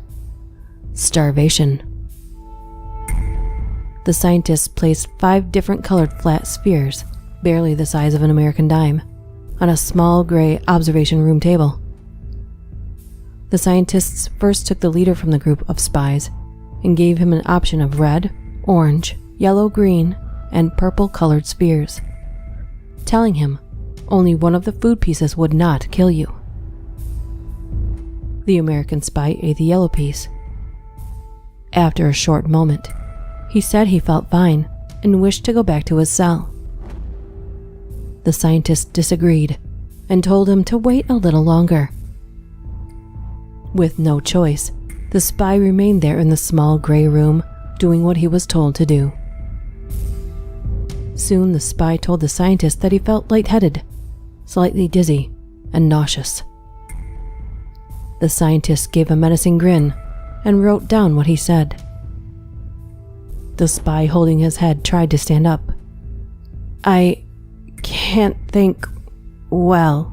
starvation. The scientists placed 5 different colored flat spheres, barely the size of an American dime, on a small gray observation room table. The scientists first took the leader from the group of spies and gave him an option of red, orange, yellow, green, and purple colored spheres, telling him only one of the food pieces would not kill you. The American spy ate the yellow piece. After a short moment, he said he felt fine and wished to go back to his cell. The scientist disagreed and told him to wait a little longer. With no choice, the spy remained there in the small gray room, doing what he was told to do. Soon the spy told the scientist that he felt lightheaded, slightly dizzy, and nauseous. The scientist gave a menacing grin and wrote down what he said. The spy, holding his head, tried to stand up. "I can't think well."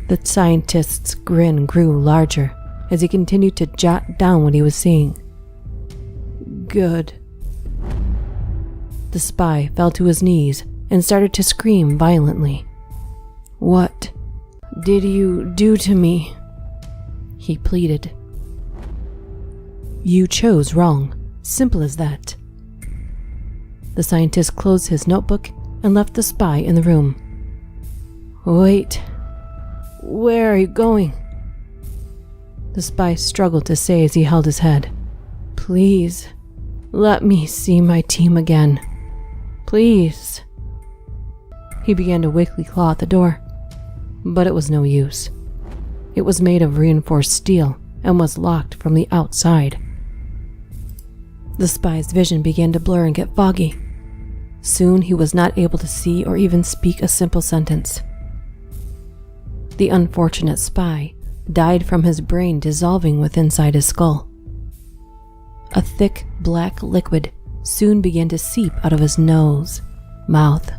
The scientist's grin grew larger as he continued to jot down what he was seeing. "Good." The spy fell to his knees and started to scream violently. "What did you do to me?" he pleaded. "You chose wrong. Simple as that." The scientist closed his notebook and left the spy in the room. "Wait. Where are you going?" The spy struggled to say as he held his head. "Please, let me see my team again. Please." He began to weakly claw at the door, but it was no use. It was made of reinforced steel and was locked from the outside. The spy's vision began to blur and get foggy. Soon he was not able to see or even speak a simple sentence. The unfortunate spy died from his brain dissolving within inside his skull. A thick black liquid soon began to seep out of his nose, mouth,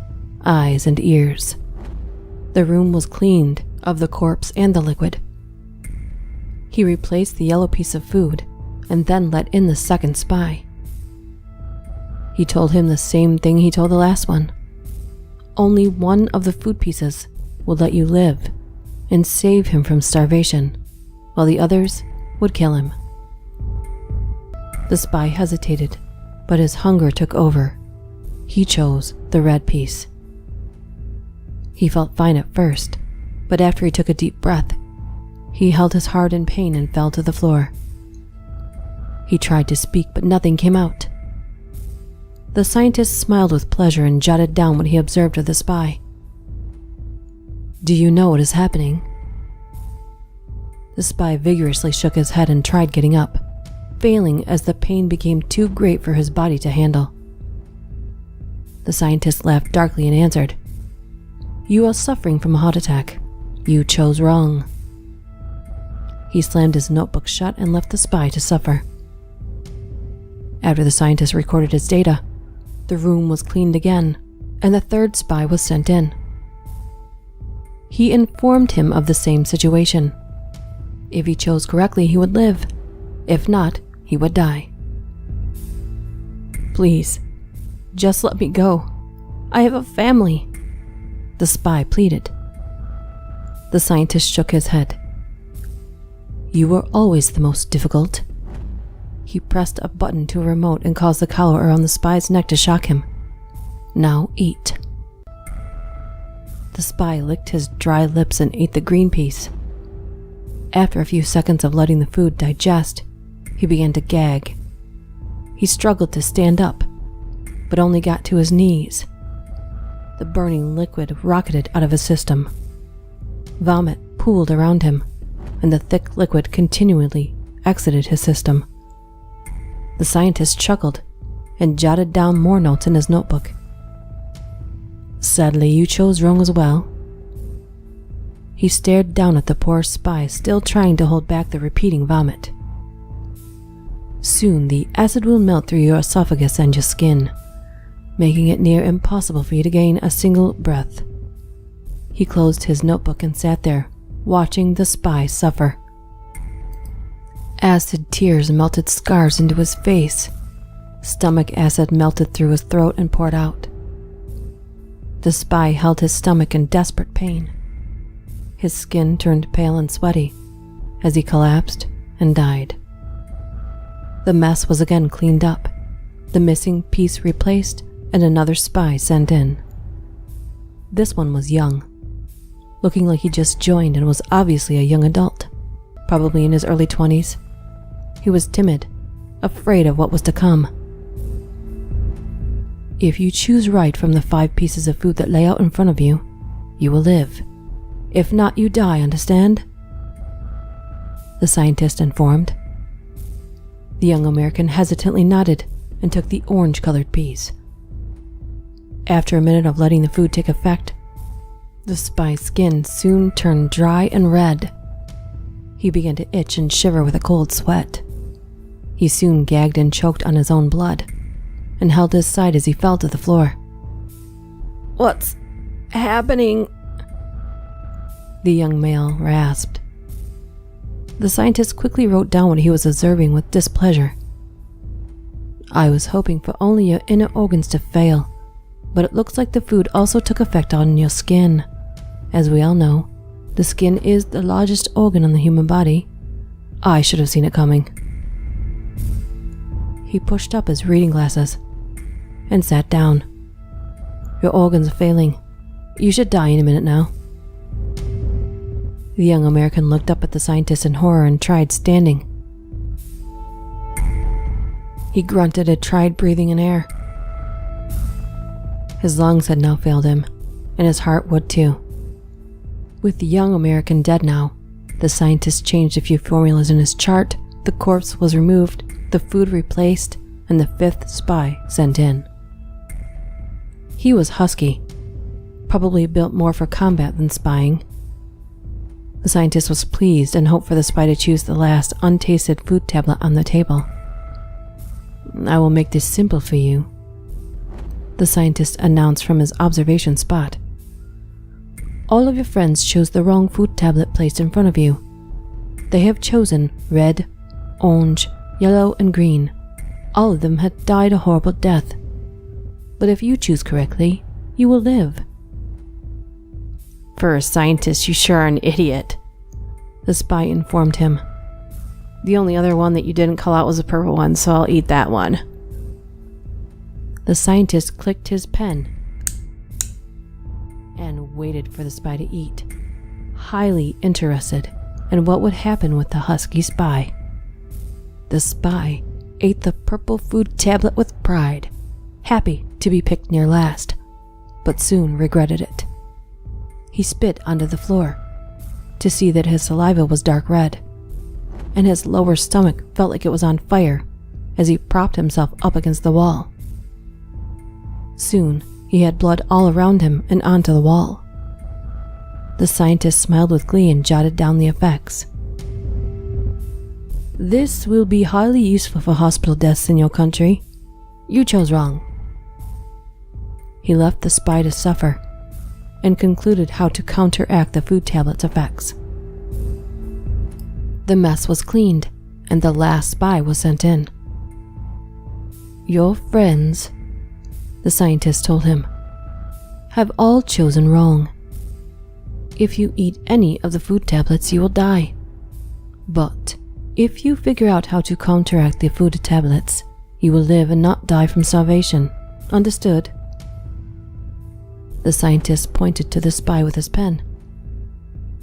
eyes, and ears. The room was cleaned of the corpse and the liquid. He replaced the yellow piece of food and then let in the second spy. He told him the same thing he told the last one. Only one of the food pieces would let you live and save him from starvation, while the others would kill him. The spy hesitated, but his hunger took over. He chose the red piece. He felt fine at first, but after he took a deep breath, he held his heart in pain and fell to the floor. He tried to speak, but nothing came out. The scientist smiled with pleasure and jotted down what he observed of the spy. "Do you know what is happening?" The spy vigorously shook his head and tried getting up, failing as the pain became too great for his body to handle. The scientist laughed darkly and answered, "You are suffering from a heart attack. You chose wrong." He slammed his notebook shut and left the spy to suffer. After the scientist recorded his data, the room was cleaned again, and the third spy was sent in. He informed him of the same situation. If he chose correctly, he would live. If not, he would die. "Please, just let me go. I have a family," the spy pleaded. The scientist shook his head. "You were always the most difficult." He pressed a button to a remote and caused the collar around the spy's neck to shock him. "Now eat." The spy licked his dry lips and ate the green piece. After a few seconds of letting the food digest, he began to gag. He struggled to stand up, but only got to his knees. The burning liquid rocketed out of his system. Vomit pooled around him, and the thick liquid continually exited his system. The scientist chuckled and jotted down more notes in his notebook. "Sadly, you chose wrong as well." He stared down at the poor spy, still trying to hold back the repeating vomit. "Soon the acid will melt through your esophagus and your skin, making it near impossible for you to gain a single breath." He closed his notebook and sat there, watching the spy suffer. Acid tears melted scars into his face. Stomach acid melted through his throat and poured out. The spy held his stomach in desperate pain. His skin turned pale and sweaty as he collapsed and died. The mess was again cleaned up, the missing piece replaced, and another spy sent in. This one was young, looking like he just joined and was obviously a young adult, probably in his early 20s. He was timid, afraid of what was to come. If you choose right from the 5 pieces of food that lay out in front of you, you will live. If not, you die, understand? The scientist informed. The young American hesitantly nodded and took the orange-colored piece. After a minute of letting the food take effect, the spy's skin soon turned dry and red. He began to itch and shiver with a cold sweat. He soon gagged and choked on his own blood and held his side as he fell to the floor. "What's happening?" the young male rasped. The scientist quickly wrote down what he was observing with displeasure. "I was hoping for only your inner organs to fail, but it looks like the food also took effect on your skin. As we all know, the skin is the largest organ in the human body. I should have seen it coming." He pushed up his reading glasses and sat down. "Your organs are failing. You should die in a minute now." The young American looked up at the scientist in horror and tried standing. He grunted and tried breathing in air. His lungs had now failed him, and his heart would too. With the young American dead now, the scientist changed a few formulas in his chart, the corpse was removed, the food replaced, and the 5th spy sent in. He was husky, probably built more for combat than spying. The scientist was pleased and hoped for the spy to choose the last untasted food tablet on the table. "I will make this simple for you," the scientist announced from his observation spot. "All of your friends chose the wrong food tablet placed in front of you. They have chosen red, orange, yellow, and green. All of them had died a horrible death. But if you choose correctly, you will live." "For a scientist, you sure are an idiot," the spy informed him. "The only other one that you didn't call out was the purple one, so I'll eat that one." The scientist clicked his pen and waited for the spy to eat, highly interested in what would happen with the husky spy. The spy ate the purple food tablet with pride, happy to be picked near last, but soon regretted it. He spit onto the floor to see that his saliva was dark red, and his lower stomach felt like it was on fire as he propped himself up against the wall. Soon, he had blood all around him and onto the wall. The scientist smiled with glee and jotted down the effects. "This will be highly useful for hospital deaths in your country. You chose wrong." He left the spy to suffer and concluded how to counteract the food tablet's effects. The mess was cleaned, and the last spy was sent in. "Your friends," the scientist told him, "have all chosen wrong. If you eat any of the food tablets, you will die. But if you figure out how to counteract the food tablets, you will live and not die from starvation. Understood?" The scientist pointed to the spy with his pen.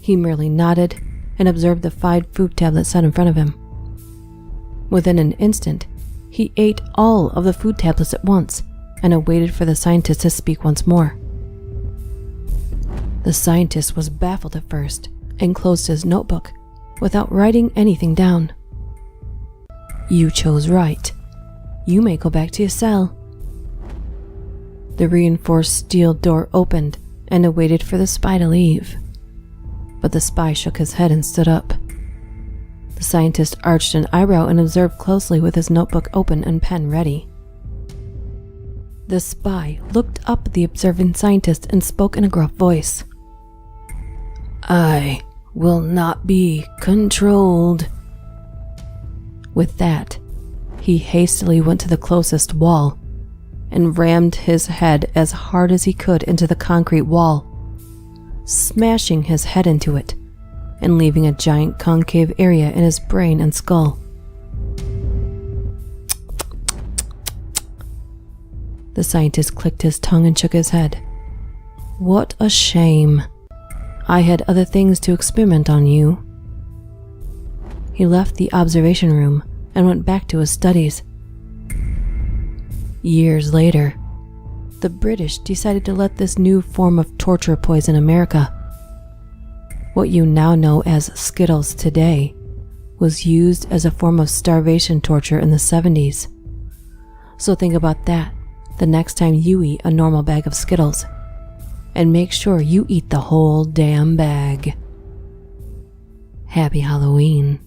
He merely nodded and observed the 5 food tablets set in front of him. Within an instant, he ate all of the food tablets at once and awaited for the scientist to speak once more. The scientist was baffled at first and closed his notebook without writing anything down. "You chose right. You may go back to your cell." The reinforced steel door opened and awaited for the spy to leave. But the spy shook his head and stood up. The scientist arched an eyebrow and observed closely with his notebook open and pen ready. The spy looked up at the observant scientist and spoke in a gruff voice. "I will not be controlled." With that, he hastily went to the closest wall and rammed his head as hard as he could into the concrete wall, smashing his head into it and leaving a giant concave area in his brain and skull. The scientist clicked his tongue and shook his head. What a shame. I had other things to experiment on you. He left the observation room and went back to his studies. Years later, the British decided to let this new form of torture poison America. What you now know as Skittles today was used as a form of starvation torture in the 70s. So think about that the next time you eat a normal bag of Skittles. And make sure you eat the whole damn bag. Happy Halloween.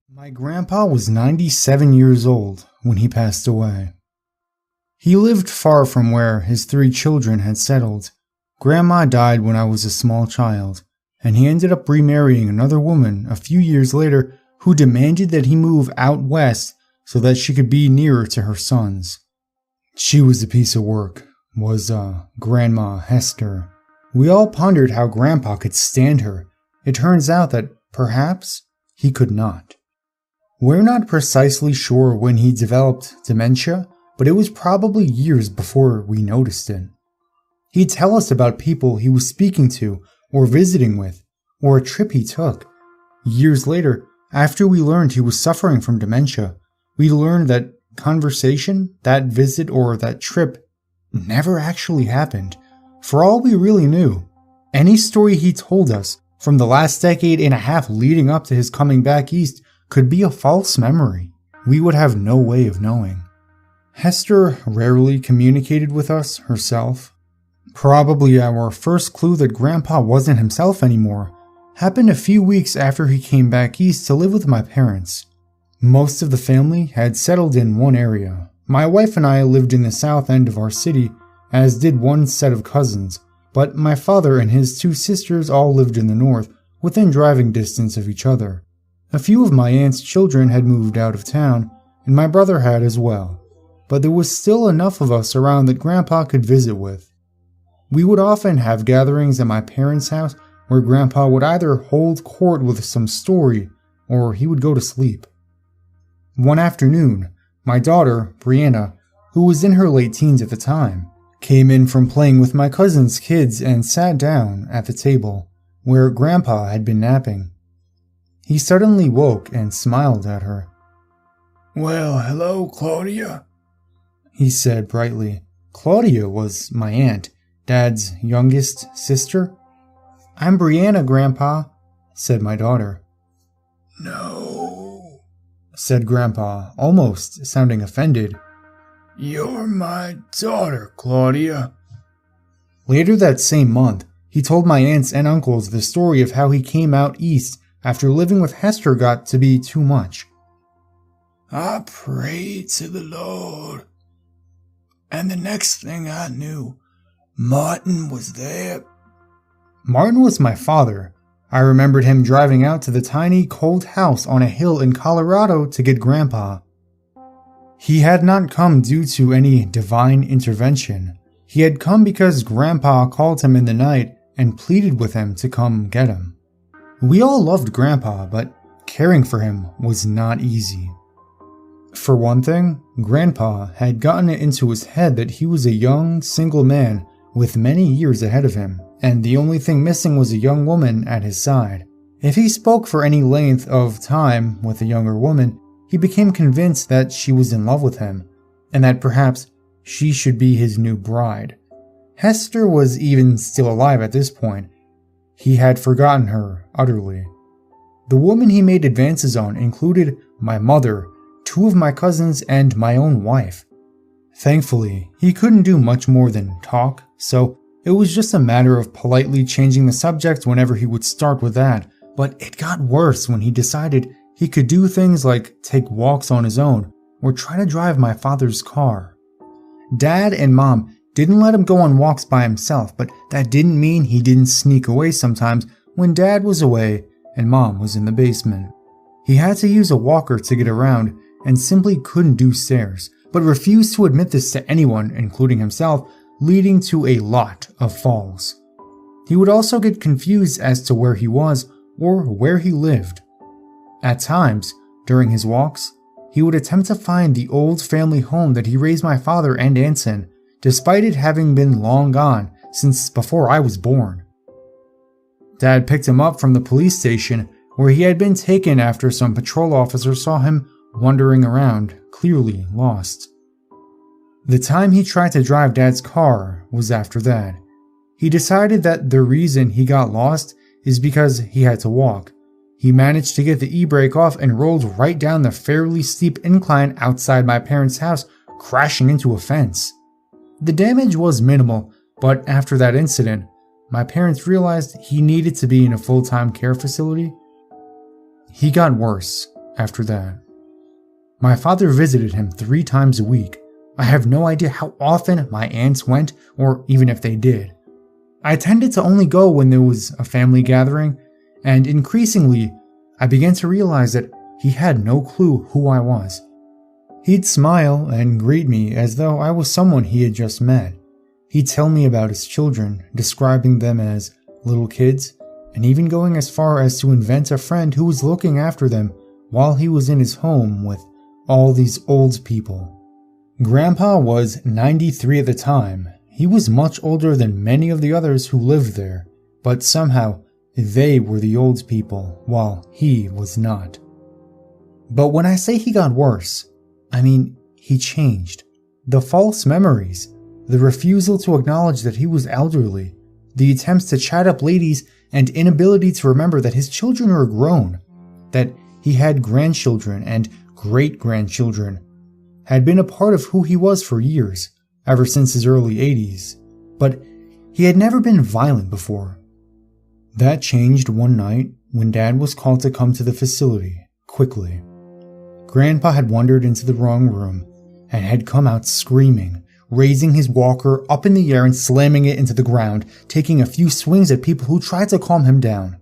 My grandpa was 97 years old when he passed away. He lived far from where his 3 children had settled. Grandma died when I was a small child, and he ended up remarrying another woman a few years later who demanded that he move out west so that she could be nearer to her sons. She was a piece of work, was Grandma Hester. We all pondered how Grandpa could stand her. It turns out that perhaps he could not. We're not precisely sure when he developed dementia, but it was probably years before we noticed it. He'd tell us about people he was speaking to or visiting with, or a trip he took. Years later, after we learned he was suffering from dementia, we learned that conversation, that visit, or that trip never actually happened. For all we really knew, any story he told us from the last decade and a half leading up to his coming back east could be a false memory. We would have no way of knowing. Hester rarely communicated with us herself. Probably our first clue that Grandpa wasn't himself anymore happened a few weeks after he came back east to live with my parents. Most of the family had settled in one area. My wife and I lived in the south end of our city, as did one set of cousins, but my father and his 2 sisters all lived in the north, within driving distance of each other. A few of my aunt's children had moved out of town, and my brother had as well, but there was still enough of us around that Grandpa could visit with. We would often have gatherings at my parents' house where Grandpa would either hold court with some story or he would go to sleep. One afternoon, my daughter, Brianna, who was in her late teens at the time, came in from playing with my cousin's kids and sat down at the table where Grandpa had been napping. He suddenly woke and smiled at her. "Well, hello, Claudia," he said brightly. Claudia was my aunt, Dad's youngest sister. "I'm Brianna, Grandpa," said my daughter. "No," said Grandpa, almost sounding offended. "You're my daughter, Claudia." Later that same month, he told my aunts and uncles the story of how he came out east after living with Hester got to be too much. "I prayed to the Lord, and the next thing I knew, Martin was there." Martin was my father. I remembered him driving out to the tiny, cold house on a hill in Colorado to get Grandpa. He had not come due to any divine intervention. He had come because Grandpa called him in the night and pleaded with him to come get him. We all loved Grandpa, but caring for him was not easy. For one thing, Grandpa had gotten it into his head that he was a young, single man with many years ahead of him, and the only thing missing was a young woman at his side. If he spoke for any length of time with a younger woman, he became convinced that she was in love with him, and that perhaps she should be his new bride. Hester was even still alive at this point. He had forgotten her utterly. The woman he made advances on included my mother, 2 of my cousins, and my own wife. Thankfully, he couldn't do much more than talk, so it was just a matter of politely changing the subject whenever he would start with that, but it got worse when he decided he could do things like take walks on his own or try to drive my father's car. Dad and Mom didn't let him go on walks by himself, but that didn't mean he didn't sneak away sometimes when Dad was away and Mom was in the basement. He had to use a walker to get around and simply couldn't do stairs, but refused to admit this to anyone, including himself, leading to a lot of falls. He would also get confused as to where he was or where he lived. At times, during his walks, he would attempt to find the old family home that he raised my father and aunts in, despite it having been long gone since before I was born. Dad picked him up from the police station where he had been taken after some patrol officers saw him wandering around, clearly lost. The time he tried to drive Dad's car was after that. He decided that the reason he got lost is because he had to walk. He managed to get the e-brake off and rolled right down the fairly steep incline outside my parents' house, crashing into a fence. The damage was minimal, but after that incident, my parents realized he needed to be in a full-time care facility. He got worse after that. My father visited him 3 times a week. I have no idea how often my aunts went, or even if they did. I tended to only go when there was a family gathering, and increasingly, I began to realize that he had no clue who I was. He'd smile and greet me as though I was someone he had just met. He'd tell me about his children, describing them as little kids, and even going as far as to invent a friend who was looking after them while he was in his home with all these old people. Grandpa was 93 at the time. He was much older than many of the others who lived there, but somehow they were the old people, while he was not. But when I say he got worse, I mean he changed. The false memories, the refusal to acknowledge that he was elderly, the attempts to chat up ladies, and inability to remember that his children were grown, that he had grandchildren and great-grandchildren, had been a part of who he was for years, ever since his early 80s, but he had never been violent before. That changed one night when Dad was called to come to the facility, quickly. Grandpa had wandered into the wrong room and had come out screaming, raising his walker up in the air and slamming it into the ground, taking a few swings at people who tried to calm him down.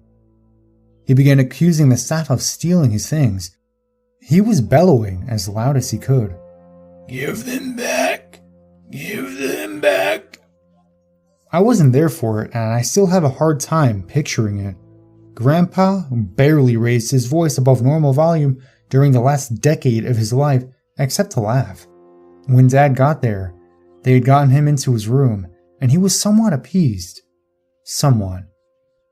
He began accusing the staff of stealing his things. He was bellowing as loud as he could. "Give them back! Give them back!" I wasn't there for it, and I still have a hard time picturing it. Grandpa barely raised his voice above normal volume during the last decade of his life, except to laugh. When Dad got there, they had gotten him into his room, and he was somewhat appeased. Somewhat.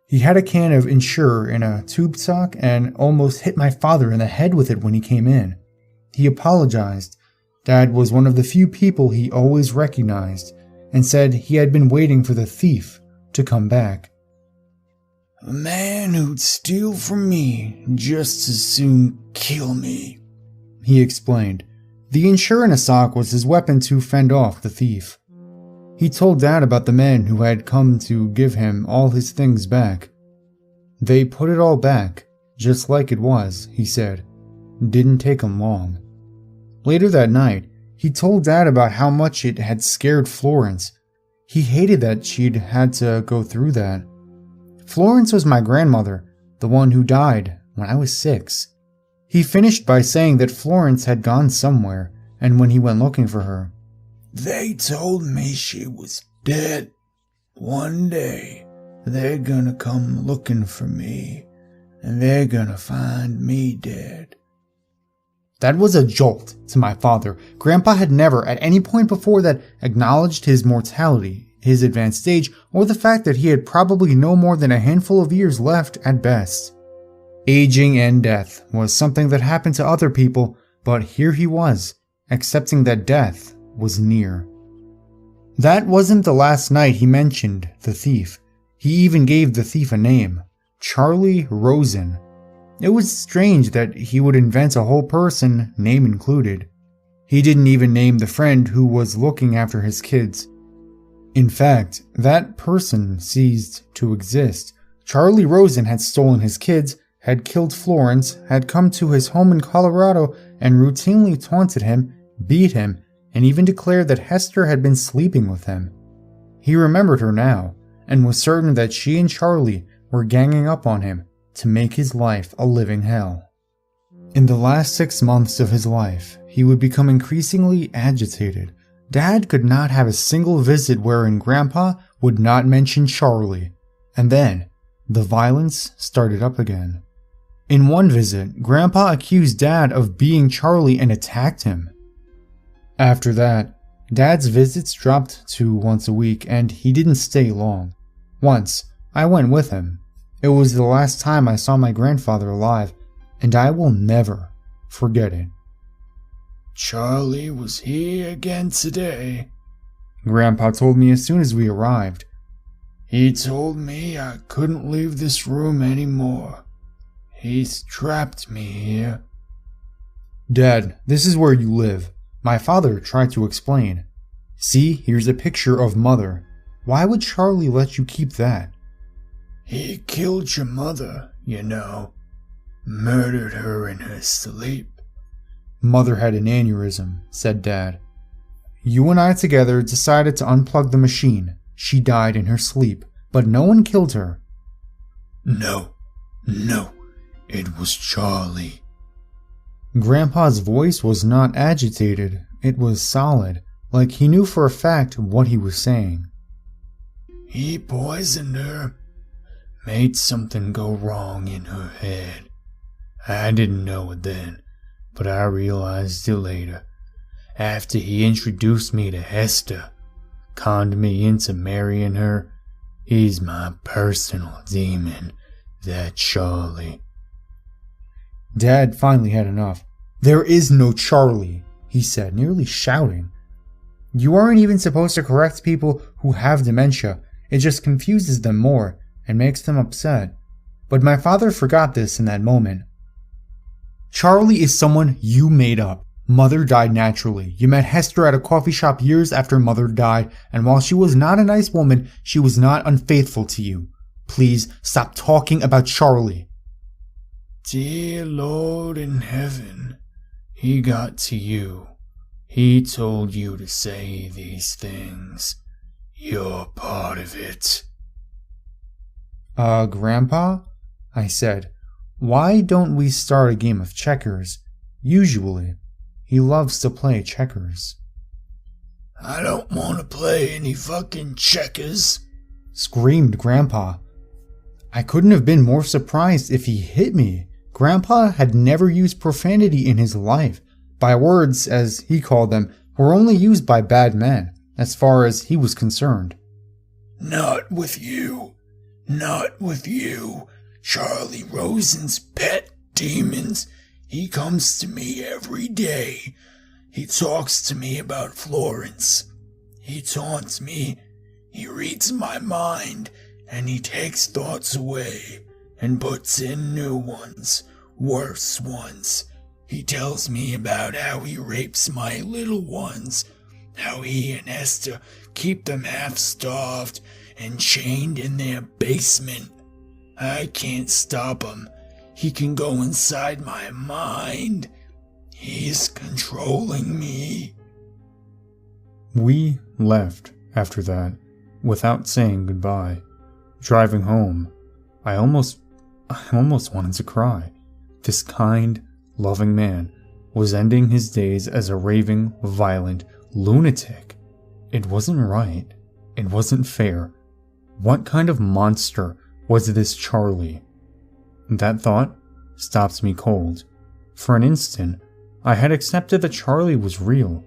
He had a can of Ensure in a tube sock and almost hit my father in the head with it when he came in. He apologized. Dad was one of the few people he always recognized, and said he had been waiting for the thief to come back. "A man who'd steal from me just as soon kill me," he explained. The Ensure in a sock was his weapon to fend off the thief. He told Dad about the man who had come to give him all his things back. They put it all back, just like it was, he said. Didn't take him long. Later that night, he told Dad about how much it had scared Florence. He hated that she'd had to go through that. Florence was my grandmother, the one who died when I was 6. He finished by saying that Florence had gone somewhere, and when he went looking for her, "They told me she was dead. One day, they're gonna come looking for me, and they're gonna find me dead." That was a jolt to my father. Grandpa had never, at any point before that, acknowledged his mortality, his advanced age, or the fact that he had probably no more than a handful of years left at best. Aging and death was something that happened to other people, but here he was, accepting that death was near. That wasn't the last night he mentioned the thief. He even gave the thief a name, Charlie Rosen. It was strange that he would invent a whole person, name included. He didn't even name the friend who was looking after his kids. In fact, that person ceased to exist. Charlie Rosen had stolen his kids, had killed Florence, had come to his home in Colorado and routinely taunted him, beat him, and even declared that Hester had been sleeping with him. He remembered her now, and was certain that she and Charlie were ganging up on him to make his life a living hell. In the last 6 months of his life, he would become increasingly agitated. Dad could not have a single visit wherein Grandpa would not mention Charlie. And then, the violence started up again. In one visit, Grandpa accused Dad of being Charlie and attacked him. After that, Dad's visits dropped to once a week and he didn't stay long. Once, I went with him. It was the last time I saw my grandfather alive, and I will never forget it. Charlie was here again today. Grandpa told me as soon as we arrived. He told me I couldn't leave this room anymore. He's trapped me here. Dad, this is where you live. My father tried to explain. See, here's a picture of Mother. Why would Charlie let you keep that? He killed your mother, you know. Murdered her in her sleep. Mother had an aneurysm, said Dad. You and I together decided to unplug the machine. She died in her sleep, but no one killed her. No, it was Charlie. Grandpa's voice was not agitated, it was solid, like he knew for a fact what he was saying. He poisoned her. Made something go wrong in her head. I didn't know it then, but I realized it later. After he introduced me to Hester, conned me into marrying her. He's my personal demon, that Charlie. Dad finally had enough. There is no Charlie, he said, nearly shouting. You aren't even supposed to correct people who have dementia. It just confuses them more and makes them upset. But my father forgot this in that moment. Charlie is someone you made up. Mother died naturally. You met Hester at a coffee shop years after Mother died, and while she was not a nice woman, she was not unfaithful to you. Please stop talking about Charlie. Dear Lord in heaven, he got to you. He told you to say these things. You're part of it. Grandpa? I said, why don't we start a game of checkers? Usually, he loves to play checkers. I don't want to play any fucking checkers, screamed Grandpa. I couldn't have been more surprised if he hit me. Grandpa had never used profanity in his life. By words, as he called them, were only used by bad men, as far as he was concerned. Not with you. Not with you. Charlie Rosen's pet demons. He comes to me every day. He talks to me about Florence. He taunts me. He reads my mind, and he takes thoughts away and puts in new ones, worse ones. He tells me about how he rapes my little ones, how he and Esther keep them half-starved and chained in their basement. I can't stop him. He can go inside my mind. He's controlling me. We left after that, without saying goodbye. Driving home, I almost wanted to cry. This kind, loving man was ending his days as a raving, violent lunatic. It wasn't right. It wasn't fair. What kind of monster was this Charlie? That thought stopped me cold. For an instant, I had accepted that Charlie was real.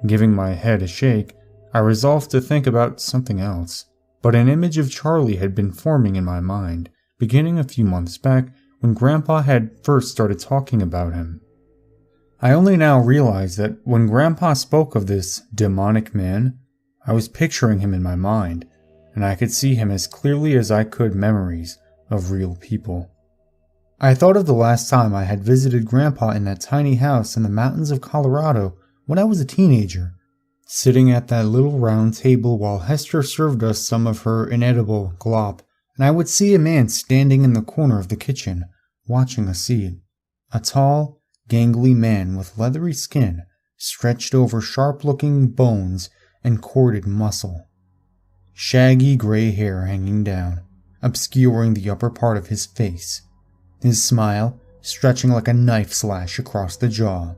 Giving my head a shake, I resolved to think about something else. But an image of Charlie had been forming in my mind, beginning a few months back when Grandpa had first started talking about him. I only now realized that when Grandpa spoke of this demonic man, I was picturing him in my mind, and I could see him as clearly as I could memories of real people. I thought of the last time I had visited Grandpa in that tiny house in the mountains of Colorado when I was a teenager, sitting at that little round table while Hester served us some of her inedible glop, and I would see a man standing in the corner of the kitchen, watching us eat. A tall, gangly man with leathery skin, stretched over sharp-looking bones and corded muscle. Shaggy gray hair hanging down, obscuring the upper part of his face. His smile stretching like a knife slash across the jaw.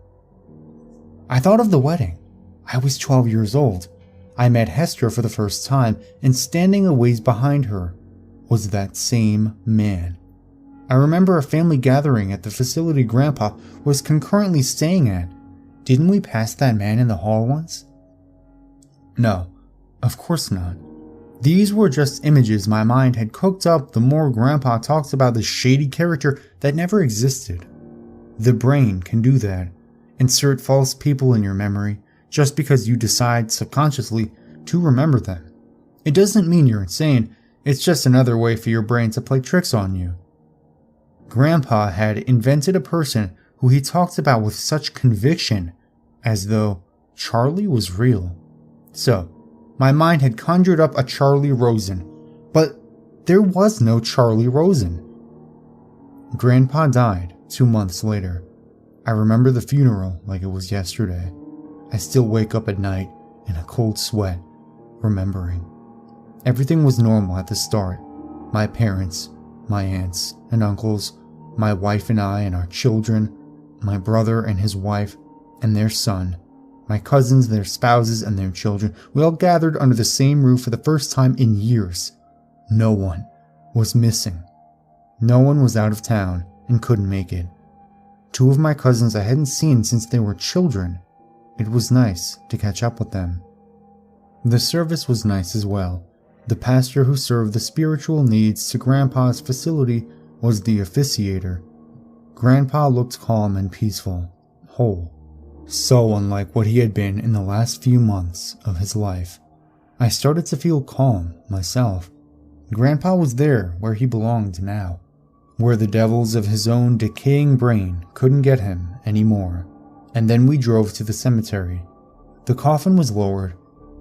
I thought of the wedding. I was 12 years old. I met Hester for the first time and standing a ways behind her. was that same man. I remember a family gathering at the facility Grandpa was concurrently staying at. Didn't we pass that man in the hall once? No, of course not. These were just images my mind had cooked up the more Grandpa talks about the shady character that never existed. The brain can do that. Insert false people in your memory just because you decide subconsciously to remember them. It doesn't mean you're insane, it's just another way for your brain to play tricks on you. Grandpa had invented a person who he talked about with such conviction, as though Charlie was real. So, my mind had conjured up a Charlie Rosen, but there was no Charlie Rosen. Grandpa died 2 months later. I remember the funeral like it was yesterday. I still wake up at night in a cold sweat, remembering. Everything was normal at the start. My parents, my aunts and uncles, my wife and I and our children, my brother and his wife and their son, my cousins, their spouses, and their children, we all gathered under the same roof for the first time in years. No one was missing. No one was out of town and couldn't make it. 2 of my cousins I hadn't seen since they were children. It was nice to catch up with them. The service was nice as well. The pastor who served the spiritual needs to Grandpa's facility was the officiator. Grandpa looked calm and peaceful, whole. So unlike what he had been in the last few months of his life. I started to feel calm myself. Grandpa was there where he belonged now, where the devils of his own decaying brain couldn't get him anymore. And then we drove to the cemetery. The coffin was lowered.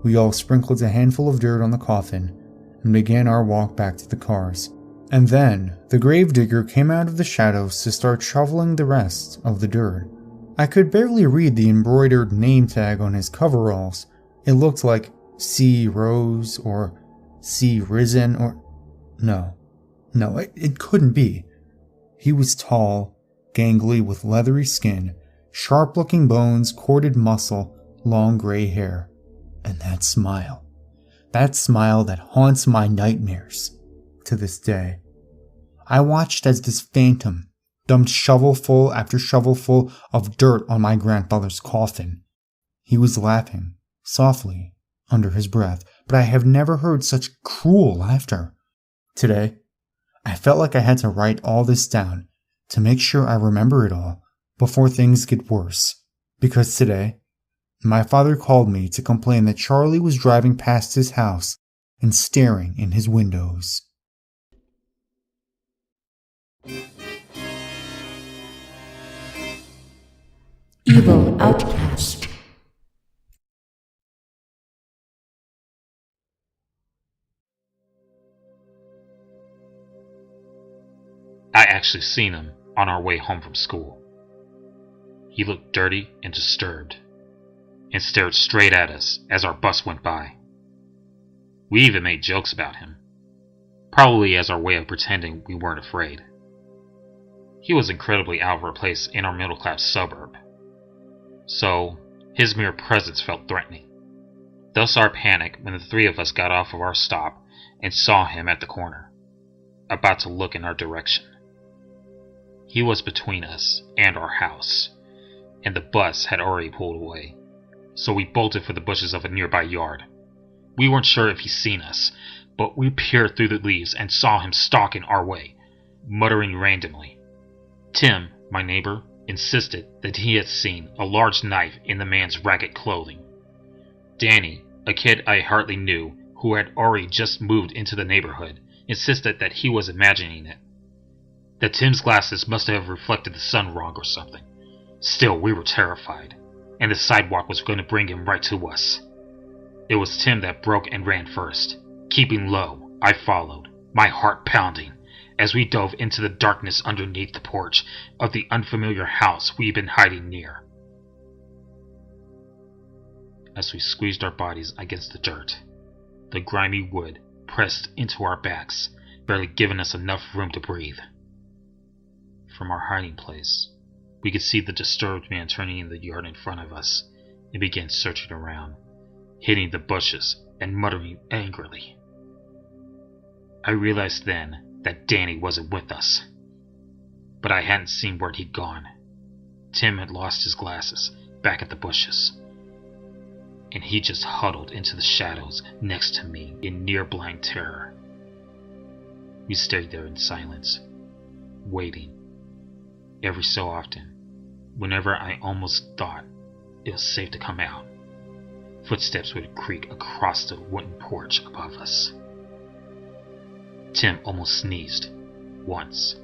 We all sprinkled a handful of dirt on the coffin and began our walk back to the cars. And then the gravedigger came out of the shadows to start shoveling the rest of the dirt. I could barely read the embroidered name tag on his coveralls. It looked like C. Rose or C. Risen or... No, it couldn't be. He was tall, gangly with leathery skin, sharp-looking bones, corded muscle, long gray hair. And that smile that haunts my nightmares to this day. I watched as this phantom dumped shovelful after shovelful of dirt on my grandfather's coffin. He was laughing, softly, under his breath, but I have never heard such cruel laughter. Today, I felt like I had to write all this down to make sure I remember it all before things get worse. Because today, my father called me to complain that Charlie was driving past his house and staring in his windows. Evil Outcast. I actually seen him on our way home from school. He looked dirty and disturbed, and stared straight at us as our bus went by. We even made jokes about him, probably as our way of pretending we weren't afraid. He was incredibly out of our place in our middle-class suburb, so his mere presence felt threatening. Thus our panic when the 3 of us got off of our stop and saw him at the corner, about to look in our direction. He was between us and our house, and the bus had already pulled away, so we bolted for the bushes of a nearby yard. We weren't sure if he'd seen us, but we peered through the leaves and saw him stalking our way, muttering randomly. Tim, my neighbor, insisted that he had seen a large knife in the man's ragged clothing. Danny, a kid I hardly knew who had already just moved into the neighborhood, insisted that he was imagining it, that Tim's glasses must have reflected the sun wrong or something. Still, we were terrified, and the sidewalk was going to bring him right to us. It was Tim that broke and ran first. Keeping low, I followed, my heart pounding, as we dove into the darkness underneath the porch of the unfamiliar house we'd been hiding near. As we squeezed our bodies against the dirt, the grimy wood pressed into our backs, barely giving us enough room to breathe. From our hiding place, we could see the disturbed man turning in the yard in front of us and begin searching around, hitting the bushes and muttering angrily. I realized then that Danny wasn't with us. But I hadn't seen where he'd gone. Tim had lost his glasses back at the bushes, and he just huddled into the shadows next to me in near-blind terror. We stayed there in silence, waiting. Every so often, whenever I almost thought it was safe to come out, footsteps would creak across the wooden porch above us. Tim almost sneezed once,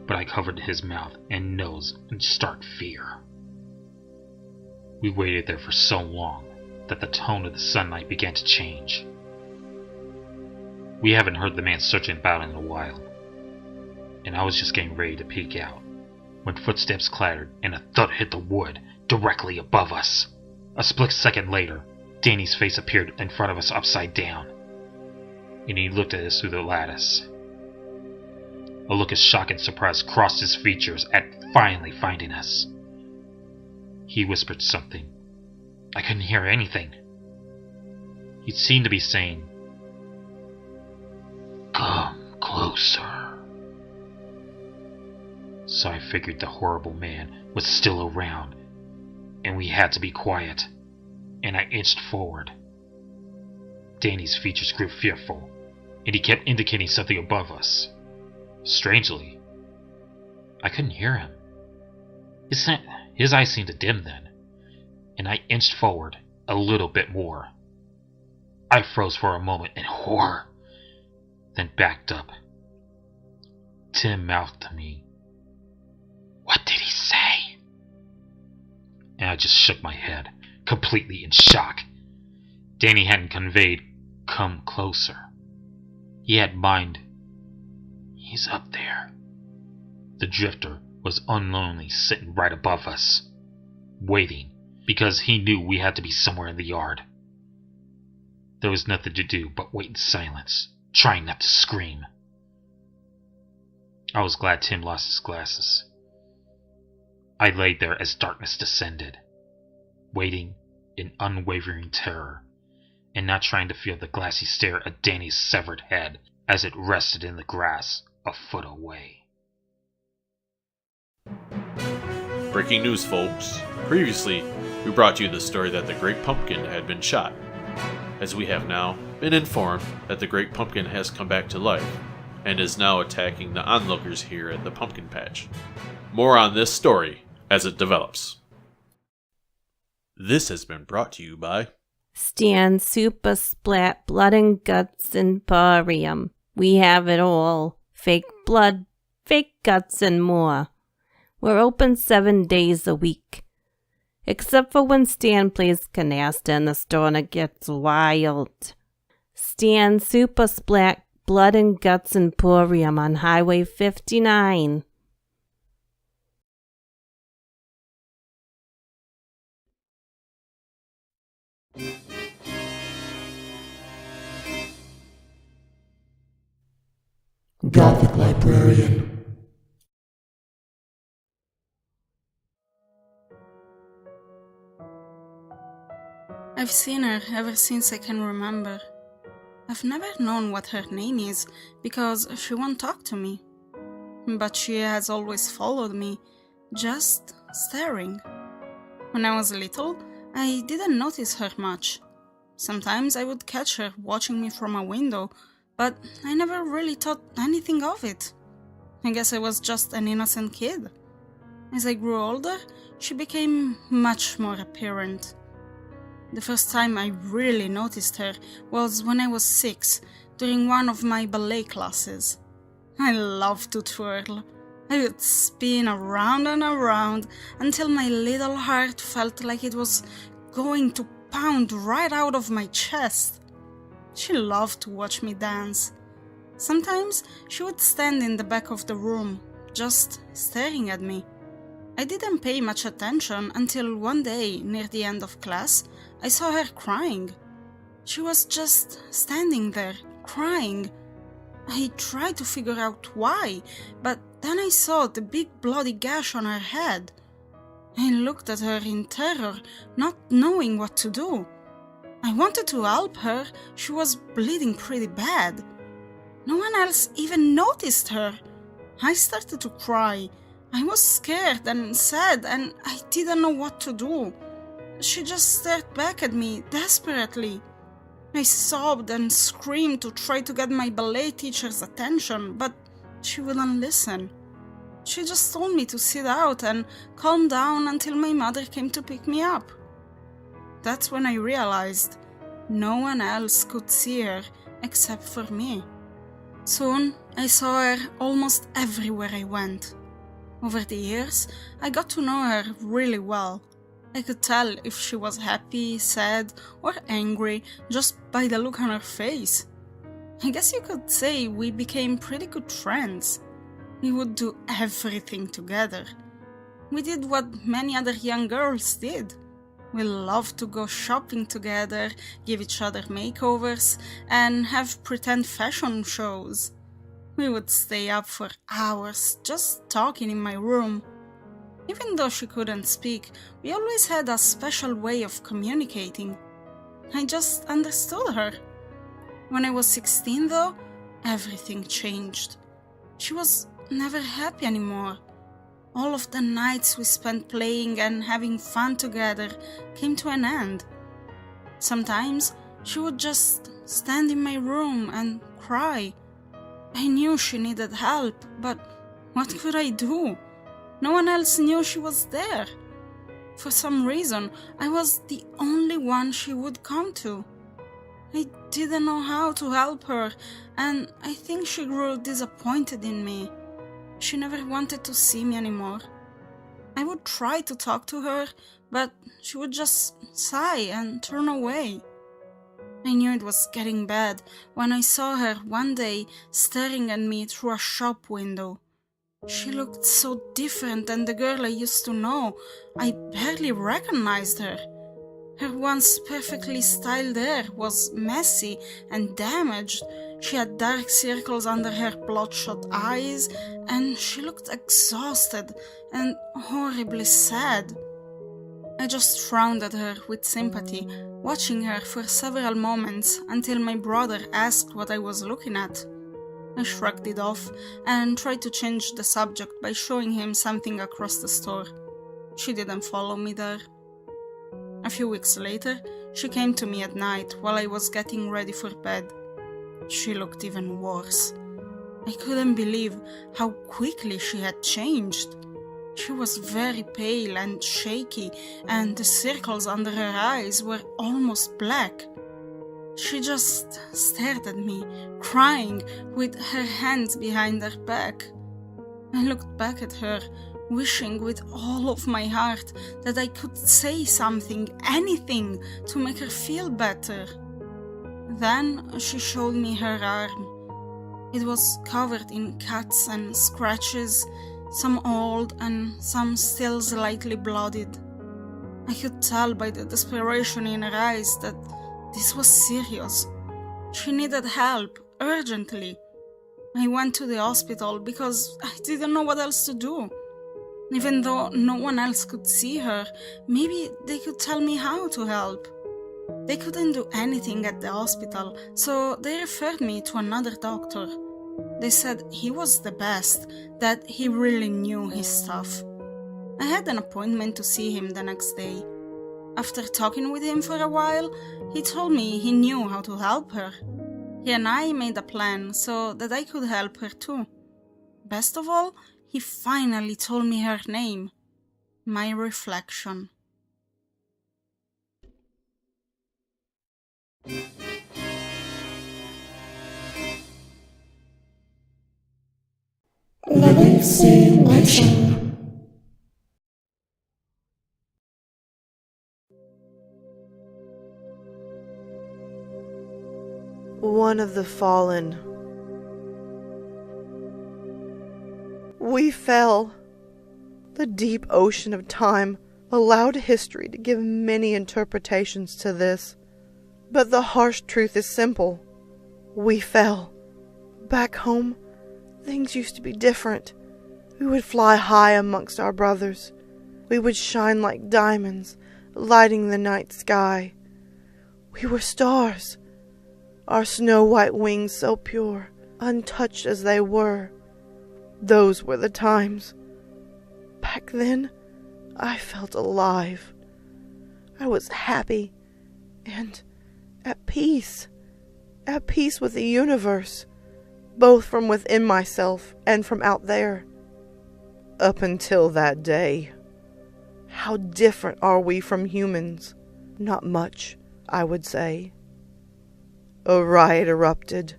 but I covered his mouth and nose in stark fear. We waited there for so long that the tone of the sunlight began to change. We haven't heard the man searching about in a while, and I was just getting ready to peek out when footsteps clattered and a thud hit the wood directly above us. A split second later, Danny's face appeared in front of us upside down, and he looked at us through the lattice. A look of shock and surprise crossed his features at finally finding us. He whispered something. I couldn't hear anything. He seemed to be saying, "Come closer." So I figured the horrible man was still around, and we had to be quiet, and I inched forward. Danny's features grew fearful, and he kept indicating something above us. Strangely, I couldn't hear him. His eyes seemed to dim then, and I inched forward a little bit more. I froze for a moment in horror, then backed up. Tim mouthed to me, "What did he say?" And I just shook my head, completely in shock. Danny hadn't conveyed, "Come closer." He had mined, "He's up there." The drifter was unknowingly sitting right above us, waiting, because he knew we had to be somewhere in the yard. There was nothing to do but wait in silence, trying not to scream. I was glad Tim lost his glasses. I lay there as darkness descended, waiting in unwavering terror, and not trying to feel the glassy stare of Danny's severed head as it rested in the grass a foot away. Breaking news, folks. Previously, we brought you the story that the Great Pumpkin had been shot, as we have now been informed that the Great Pumpkin has come back to life and is now attacking the onlookers here at the pumpkin patch. More on this story as it develops. This has been brought to you by Stan Super Splat Blood and Guts Emporium. We have it all. Fake blood, fake guts, and more. We're open 7 days a week. Except for when Stan plays canasta and the store gets wild. Stan Super Splat Blood and Guts Emporium on Highway 59. Gothic Librarian. I've seen her ever since I can remember. I've never known what her name is because she won't talk to me. But she has always followed me, just staring. When I was little, I didn't notice her much. Sometimes I would catch her watching me from a window, but I never really thought anything of it. I guess I was just an innocent kid. As I grew older, she became much more apparent. The first time I really noticed her was when I was 6, during one of my ballet classes. I loved to twirl. I would spin around and around until my little heart felt like it was going to pound right out of my chest. She loved to watch me dance. Sometimes she would stand in the back of the room, just staring at me. I didn't pay much attention until one day, near the end of class, I saw her crying. She was just standing there, crying. I tried to figure out why, but then I saw the big bloody gash on her head. I looked at her in terror, not knowing what to do. I wanted to help her, she was bleeding pretty bad. No one else even noticed her. I started to cry. I was scared and sad, and I didn't know what to do. She just stared back at me desperately. I sobbed and screamed to try to get my ballet teacher's attention, but she wouldn't listen. She just told me to sit out and calm down until my mother came to pick me up. That's when I realized no one else could see her except for me. Soon, I saw her almost everywhere I went. Over the years, I got to know her really well. I could tell if she was happy, sad, or angry just by the look on her face. I guess you could say we became pretty good friends. We would do everything together. We did what many other young girls did. We loved to go shopping together, give each other makeovers, and have pretend fashion shows. We would stay up for hours just talking in my room. Even though she couldn't speak, we always had a special way of communicating. I just understood her. When I was 16 though, everything changed. She was never happy anymore. All of the nights we spent playing and having fun together came to an end. Sometimes she would just stand in my room and cry. I knew she needed help, but what could I do? No one else knew she was there. For some reason, I was the only one she would come to. I didn't know how to help her, and I think she grew disappointed in me. She never wanted to see me anymore. I would try to talk to her, but she would just sigh and turn away. I knew it was getting bad when I saw her one day staring at me through a shop window. She looked so different than the girl I used to know. I barely recognized her. Her once perfectly styled hair was messy and damaged. She had dark circles under her bloodshot eyes, and she looked exhausted and horribly sad. I just frowned at her with sympathy, watching her for several moments until my brother asked what I was looking at. I shrugged it off and tried to change the subject by showing him something across the store. She didn't follow me there. A few weeks later, she came to me at night while I was getting ready for bed. She looked even worse. I couldn't believe how quickly she had changed. She was very pale and shaky, and the circles under her eyes were almost black. She just stared at me, crying, with her hands behind her back. I looked back at her, wishing with all of my heart that I could say something, anything, to make her feel better. Then she showed me her arm. It was covered in cuts and scratches, some old and some still slightly bloodied. I could tell by the desperation in her eyes that this was serious. She needed help, urgently. I went to the hospital because I didn't know what else to do. Even though no one else could see her, maybe they could tell me how to help. They couldn't do anything at the hospital, so they referred me to another doctor. They said he was the best, that he really knew his stuff. I had an appointment to see him the next day. After talking with him for a while, he told me he knew how to help her. He and I made a plan so that I could help her too. Best of all, he finally told me her name. My reflection. Dimentia. One of the fallen. We fell. The deep ocean of time allowed history to give many interpretations to this, but the harsh truth is simple. We fell. Back home, things used to be different. We would fly high amongst our brothers. We would shine like diamonds, lighting the night sky. We were stars. Our snow-white wings so pure, untouched as they were. Those were the times. Back then, I felt alive. I was happy and at peace with the universe, both from within myself and from out there. Up until that day. How different are we from humans? Not much, I would say. A riot erupted.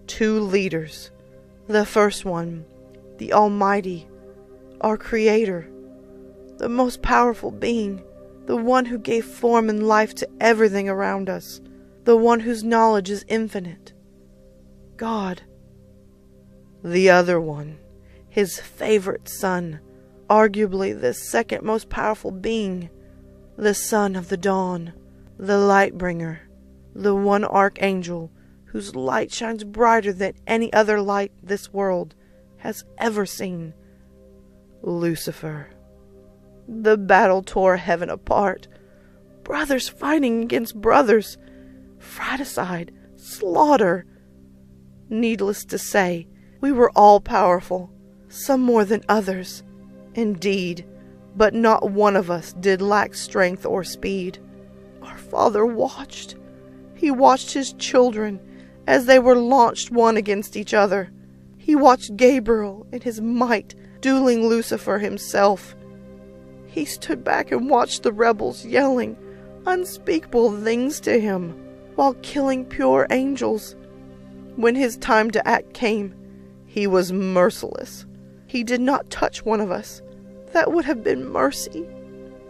2 leaders. The first one, the Almighty, our Creator, the most powerful being, the one who gave form and life to everything around us, the one whose knowledge is infinite. God. The other one, his favorite son, arguably the second most powerful being, the son of the dawn, the light bringer, the one archangel whose light shines brighter than any other light this world has ever seen, Lucifer. The battle tore heaven apart, brothers fighting against brothers, fratricide, slaughter. Needless to say, we were all powerful, some more than others, indeed, but not one of us did lack strength or speed. Our Father watched. He watched his children as they were launched one against each other. He watched Gabriel in his might dueling Lucifer himself. He stood back and watched the rebels yelling unspeakable things to him while killing pure angels. When his time to act came, he was merciless. He did not touch one of us. That would have been mercy.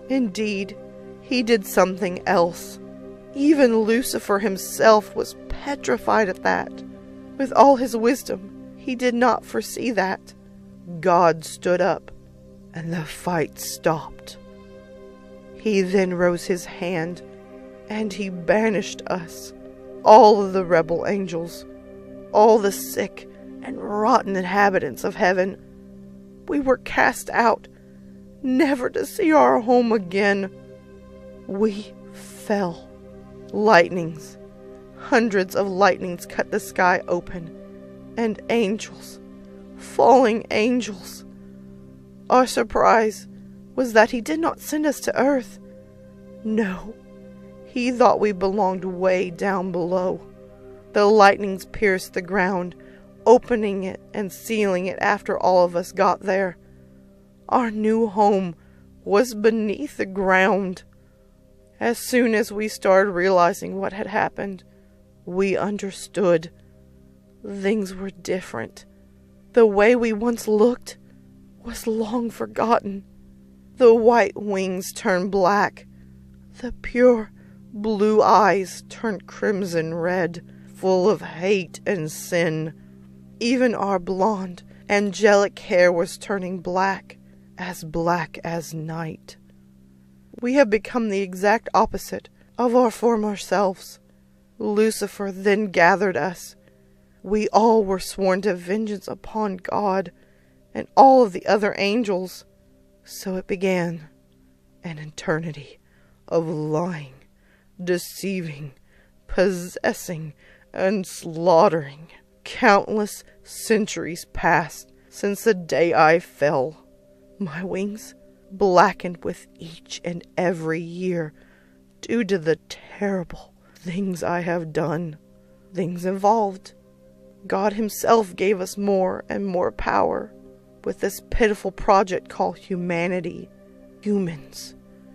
Indeed, he did something else. Even Lucifer himself was petrified at that. With all his wisdom, he did not foresee that. God stood up, and the fight stopped. He then rose his hand, and he banished us, all of the rebel angels, all the sick and rotten inhabitants of heaven. We were cast out, never to see our home again. We fell. Lightnings, hundreds of lightnings cut the sky open, and angels, falling angels. Our surprise was that he did not send us to earth. No, he thought we belonged way down below. The lightnings pierced the ground, opening it and sealing it after all of us got there. Our new home was beneath the ground. As soon as we started realizing what had happened, we understood. Things were different. The way we once looked was long forgotten. The white wings turned black. The pure blue eyes turned crimson red, full of hate and sin. Even our blonde, angelic hair was turning black as night. We have become the exact opposite of our former selves. Lucifer then gathered us. We all were sworn to vengeance upon God and all of the other angels. So it began an eternity of lying, deceiving, possessing, and slaughtering. Countless centuries passed since the day I fell. My wings blackened with each and every year due to the terrible things I have done. Things evolved. God himself gave us more and more power with this pitiful project called humanity. Humans,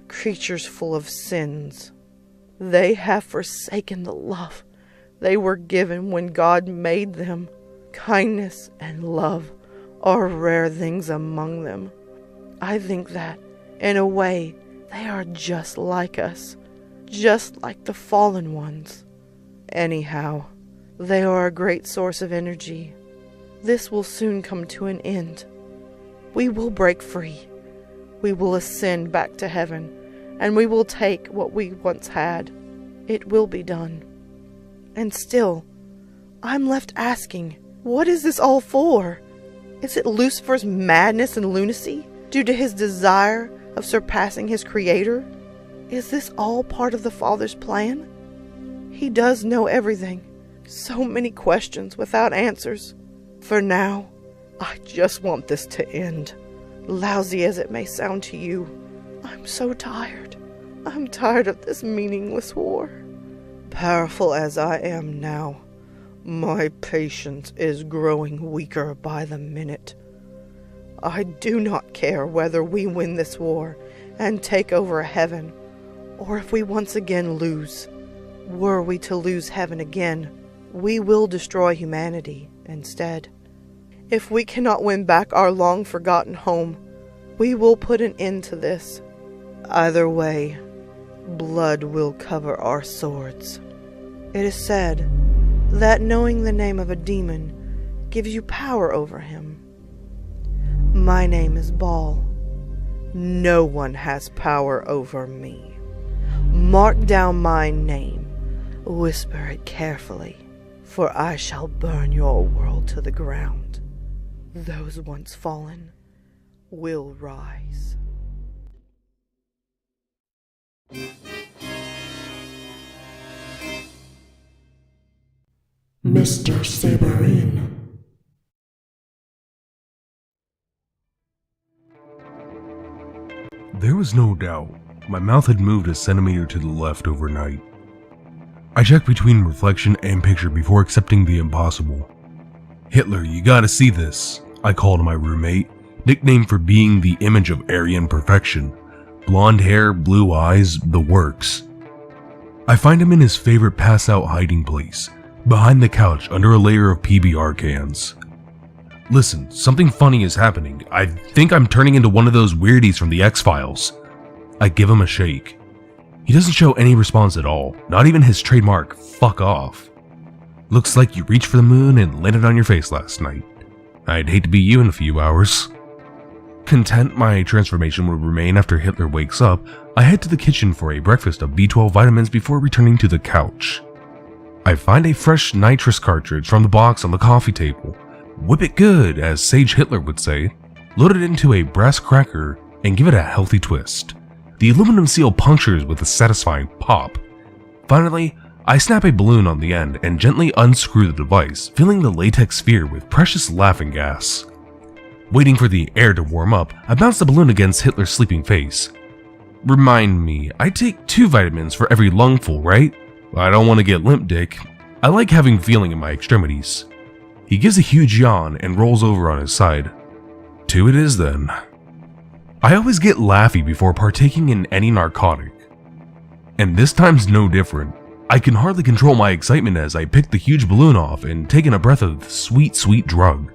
creatures full of sins. They have forsaken the love they were given when God made them. Kindness and love are rare things among them. I think that, in a way, they are just like us, just like the fallen ones. Anyhow, they are a great source of energy. This will soon come to an end. We will break free. We will ascend back to heaven, and we will take what we once had. It will be done. And still, I'm left asking, what is this all for? Is it Lucifer's madness and lunacy due to his desire of surpassing his creator? Is this all part of the Father's plan? He does know everything. So many questions without answers. For now, I just want this to end. Lousy as it may sound to you, I'm so tired. I'm tired of this meaningless war. Powerful as I am now, my patience is growing weaker by the minute. I do not care whether we win this war and take over heaven, or if we once again lose. Were we to lose heaven again, we will destroy humanity instead. If we cannot win back our long-forgotten home, we will put an end to this. Either way, blood will cover our swords. It is said that knowing the name of a demon gives you power over him. My name is Baal. No one has power over me. Mark down my name. Whisper it carefully, for I shall burn your world to the ground. Those once fallen will rise. Mr. Saberine. There was no doubt. My mouth had moved a centimeter to the left overnight. I checked between reflection and picture before accepting the impossible. Hitler, you gotta see this, I called my roommate, nicknamed for being the image of Aryan perfection. Blonde hair, blue eyes, the works. I find him in his favorite pass-out hiding place, behind the couch under a layer of PBR cans. Listen, something funny is happening. I think I'm turning into one of those weirdies from the X-Files. I give him a shake. He doesn't show any response at all, not even his trademark, fuck off. Looks like you reached for the moon and landed on your face last night. I'd hate to be you in a few hours. Content my transformation would remain after Hitler wakes up, I head to the kitchen for a breakfast of B12 vitamins before returning to the couch. I find a fresh nitrous cartridge from the box on the coffee table. Whip it good, as Sage Hitler would say. Load it into a brass cracker and give it a healthy twist. The aluminum seal punctures with a satisfying pop. Finally, I snap a balloon on the end and gently unscrew the device, filling the latex sphere with precious laughing gas. Waiting for the air to warm up, I bounce the balloon against Hitler's sleeping face. Remind me, I take 2 vitamins for every lungful, right? I don't want to get limp dick. I like having feeling in my extremities. He gives a huge yawn and rolls over on his side. 2 it is then. I always get laughy before partaking in any narcotic. And this time's no different. I can hardly control my excitement as I pick the huge balloon off and take in a breath of the sweet, sweet drug.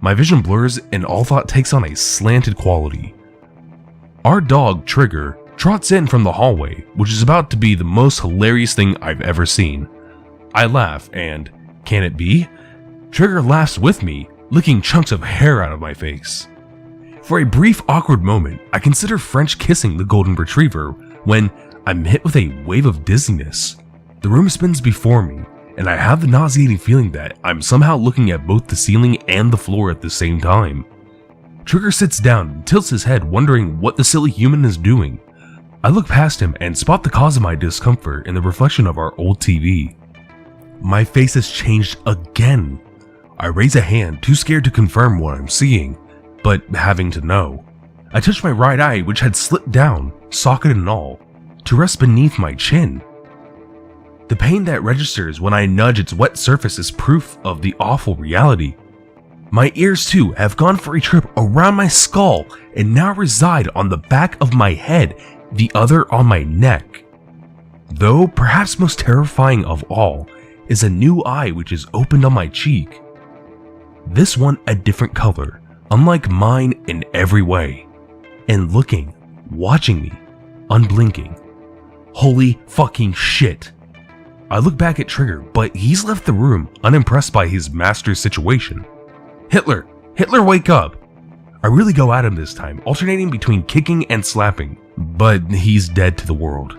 My vision blurs and all thought takes on a slanted quality. Our dog, Trigger, trots in from the hallway, which is about to be the most hilarious thing I've ever seen. I laugh and, can it be? Trigger laughs with me, licking chunks of hair out of my face. For a brief awkward moment, I consider French kissing the golden retriever when I'm hit with a wave of dizziness. The room spins before me, and I have the nauseating feeling that I'm somehow looking at both the ceiling and the floor at the same time. Trigger sits down and tilts his head, wondering what the silly human is doing. I look past him and spot the cause of my discomfort in the reflection of our old TV. My face has changed again. I raise a hand, too scared to confirm what I'm seeing, but having to know. I touch my right eye, which had slipped down, socket and all, to rest beneath my chin. The pain that registers when I nudge its wet surface is proof of the awful reality. My ears too have gone for a trip around my skull and now reside on the back of my head, the other on my neck. Though perhaps most terrifying of all is a new eye which is opened on my cheek. This one a different color, unlike mine in every way, and looking, watching me, unblinking. Holy fucking shit. I look back at Trigger, but he's left the room, unimpressed by his master's situation. Hitler, wake up! I really go at him this time, alternating between kicking and slapping, but he's dead to the world.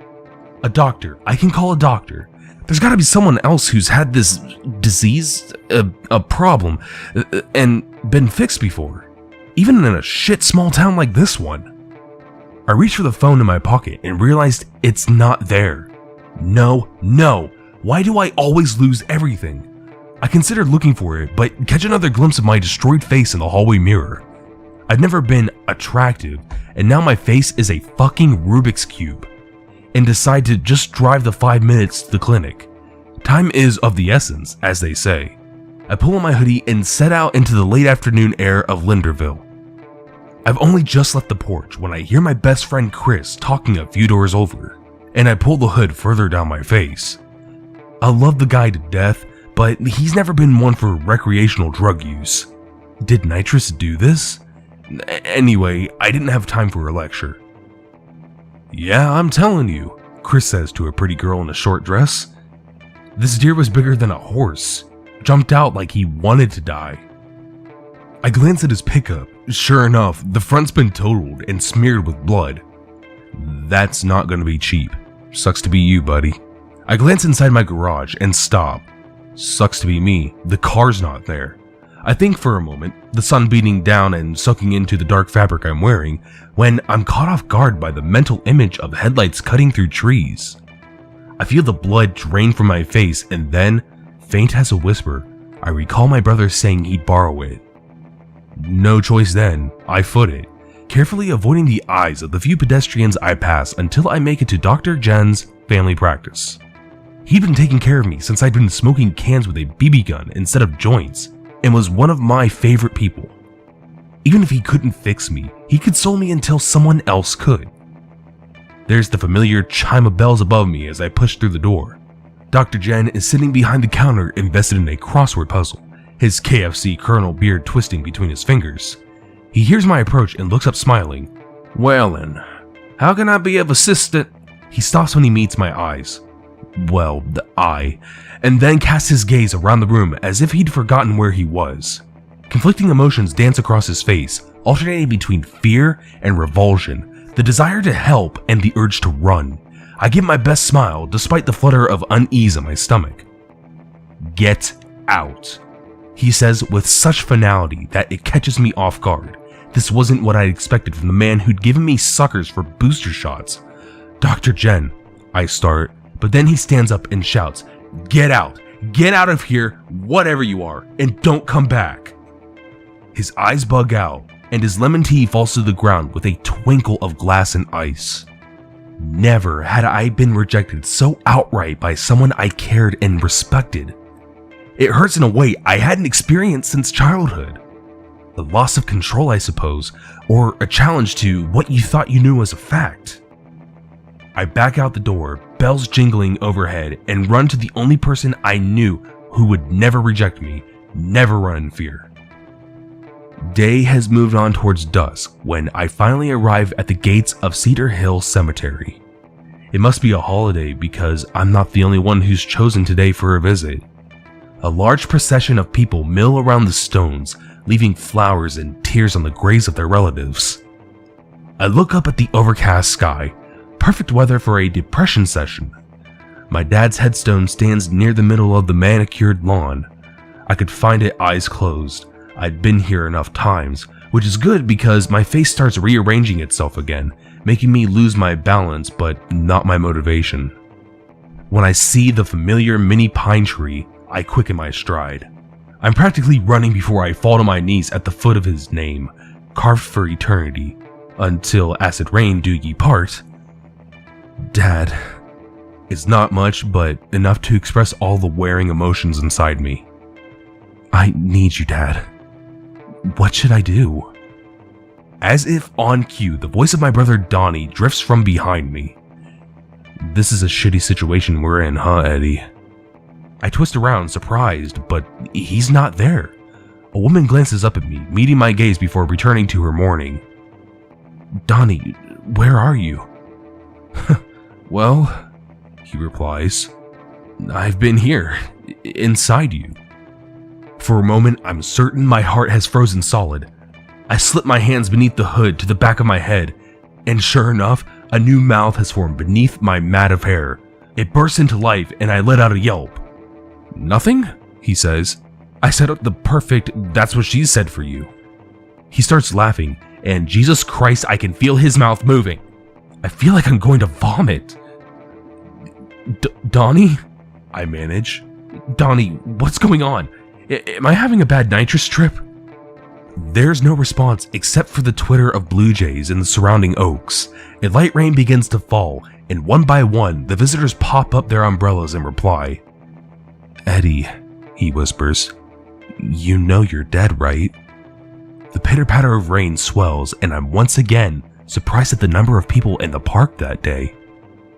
A doctor, I can call a doctor. There's gotta be someone else who's had this disease, a problem, and been fixed before. Even in a shit small town like this one. I reach for the phone in my pocket and realized it's not there. No. Why do I always lose everything? I considered looking for it, but catch another glimpse of my destroyed face in the hallway mirror. I've never been attractive, and now my face is a fucking Rubik's Cube, and decide to just drive the 5 minutes to the clinic. Time is of the essence, as they say. I pull on my hoodie and set out into the late afternoon air of Linderville. I've only just left the porch when I hear my best friend Chris talking a few doors over, and I pull the hood further down my face. I love the guy to death, but he's never been one for recreational drug use. Did nitrous do this? Anyway, I didn't have time for a lecture. "Yeah, I'm telling you," Chris says to a pretty girl in a short dress. "This deer was bigger than a horse. Jumped out like he wanted to die." I glance at his pickup. Sure enough, the front's been totaled and smeared with blood. That's not gonna be cheap. Sucks to be you, buddy. I glance inside my garage and stop. Sucks to be me. The car's not there. I think for a moment, the sun beating down and soaking into the dark fabric I'm wearing, when I'm caught off guard by the mental image of headlights cutting through trees. I feel the blood drain from my face, and then, faint as a whisper, I recall my brother saying he'd borrow it. No choice then, I foot it, carefully avoiding the eyes of the few pedestrians I pass until I make it to Dr. Jen's family practice. He'd been taking care of me since I'd been smoking cans with a BB gun instead of joints, and was one of my favorite people. Even if he couldn't fix me, he console me until someone else could. There's the familiar chime of bells above me as I push through the door. Dr. Jen is sitting behind the counter invested in a crossword puzzle, his KFC Colonel beard twisting between his fingers. He hears my approach and looks up smiling. "Well then, how can I be of assistance?" He stops when he meets my eyes. Well, the eye, and then casts his gaze around the room as if he'd forgotten where he was. Conflicting emotions dance across his face, alternating between fear and revulsion, the desire to help and the urge to run. I give my best smile despite the flutter of unease in my stomach. "Get out," he says with such finality that it catches me off guard. This wasn't what I'd expected from the man who'd given me suckers for booster shots. "Dr. Jen," I start, but then he stands up and shouts, "Get out! Get out of here, whatever you are, and don't come back!" His eyes bug out, and his lemon tea falls to the ground with a twinkle of glass and ice. Never had I been rejected so outright by someone I cared and respected. It hurts in a way I hadn't experienced since childhood. A loss of control, I suppose, or a challenge to what you thought you knew as a fact. I back out the door, bells jingling overhead, and run to the only person I knew who would never reject me, never run in fear. Day has moved on towards dusk when I finally arrive at the gates of Cedar Hill Cemetery. It must be a holiday because I'm not the only one who's chosen today for a visit. A large procession of people mill around the stones, leaving flowers and tears on the graves of their relatives. I look up at the overcast sky, perfect weather for a depression session. My dad's headstone stands near the middle of the manicured lawn. I could find it eyes closed. I'd been here enough times, which is good because my face starts rearranging itself again, making me lose my balance but not my motivation. When I see the familiar mini pine tree, I quicken my stride. I'm practically running before I fall to my knees at the foot of his name, carved for eternity, until acid rain do ye part. Dad. It's not much, but enough to express all the wearing emotions inside me. I need you, Dad. What should I do? As if on cue, the voice of my brother Donnie drifts from behind me. This is a shitty situation we're in, huh, Eddie? I twist around, surprised, but he's not there. A woman glances up at me, meeting my gaze before returning to her mourning. Donnie, where are you? Well, he replies, I've been here, inside you. For a moment, I'm certain my heart has frozen solid. I slip my hands beneath the hood to the back of my head, and sure enough, a new mouth has formed beneath my mat of hair. It bursts into life, and I let out a yelp. Nothing? He says. I set up the perfect "that's what she said" for you. He starts laughing, and Jesus Christ, I can feel his mouth moving. I feel like I'm going to vomit. Donnie? I manage. Donnie, what's going on? Am I having a bad nitrous trip? There's no response except for the twitter of blue jays in the surrounding oaks. A light rain begins to fall, and one by one, the visitors pop up their umbrellas and reply. Eddie, he whispers, you know you're dead, right? The pitter-patter of rain swells, and I'm once again surprised at the number of people in the park that day.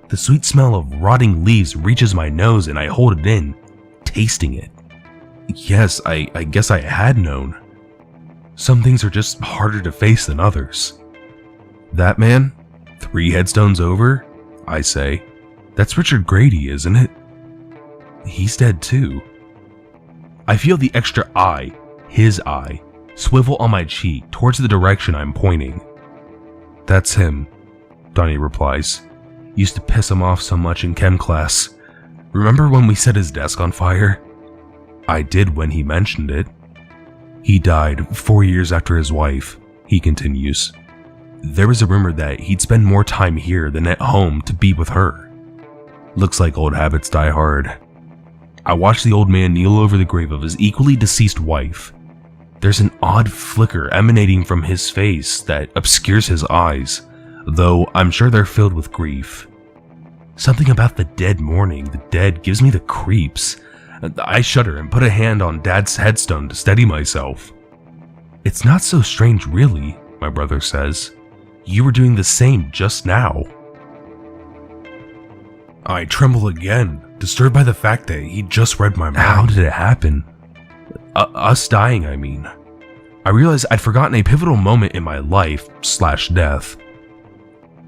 The sweet smell of rotting leaves reaches my nose and I hold it in, tasting it. Yes, I guess I had known. Some things are just harder to face than others. That man? 3 headstones over? I say. That's Richard Grady, isn't it? He's dead too. I feel the extra eye, his eye, swivel on my cheek towards the direction I'm pointing. That's him, Donnie replies. Used to piss him off so much in chem class. Remember when we set his desk on fire? I did when he mentioned it. He died 4 years after his wife, he continues. There was a rumor that he'd spend more time here than at home to be with her. Looks like old habits die hard. I watch the old man kneel over the grave of his equally deceased wife. There's an odd flicker emanating from his face that obscures his eyes, though I'm sure they're filled with grief. Something about the dead mourning the dead gives me the creeps. I shudder and put a hand on Dad's headstone to steady myself. It's not so strange really, my brother says. You were doing the same just now. I tremble again, disturbed by the fact that he just read my mind. How did it happen? Us dying, I mean. I realized I'd forgotten a pivotal moment in my life/death.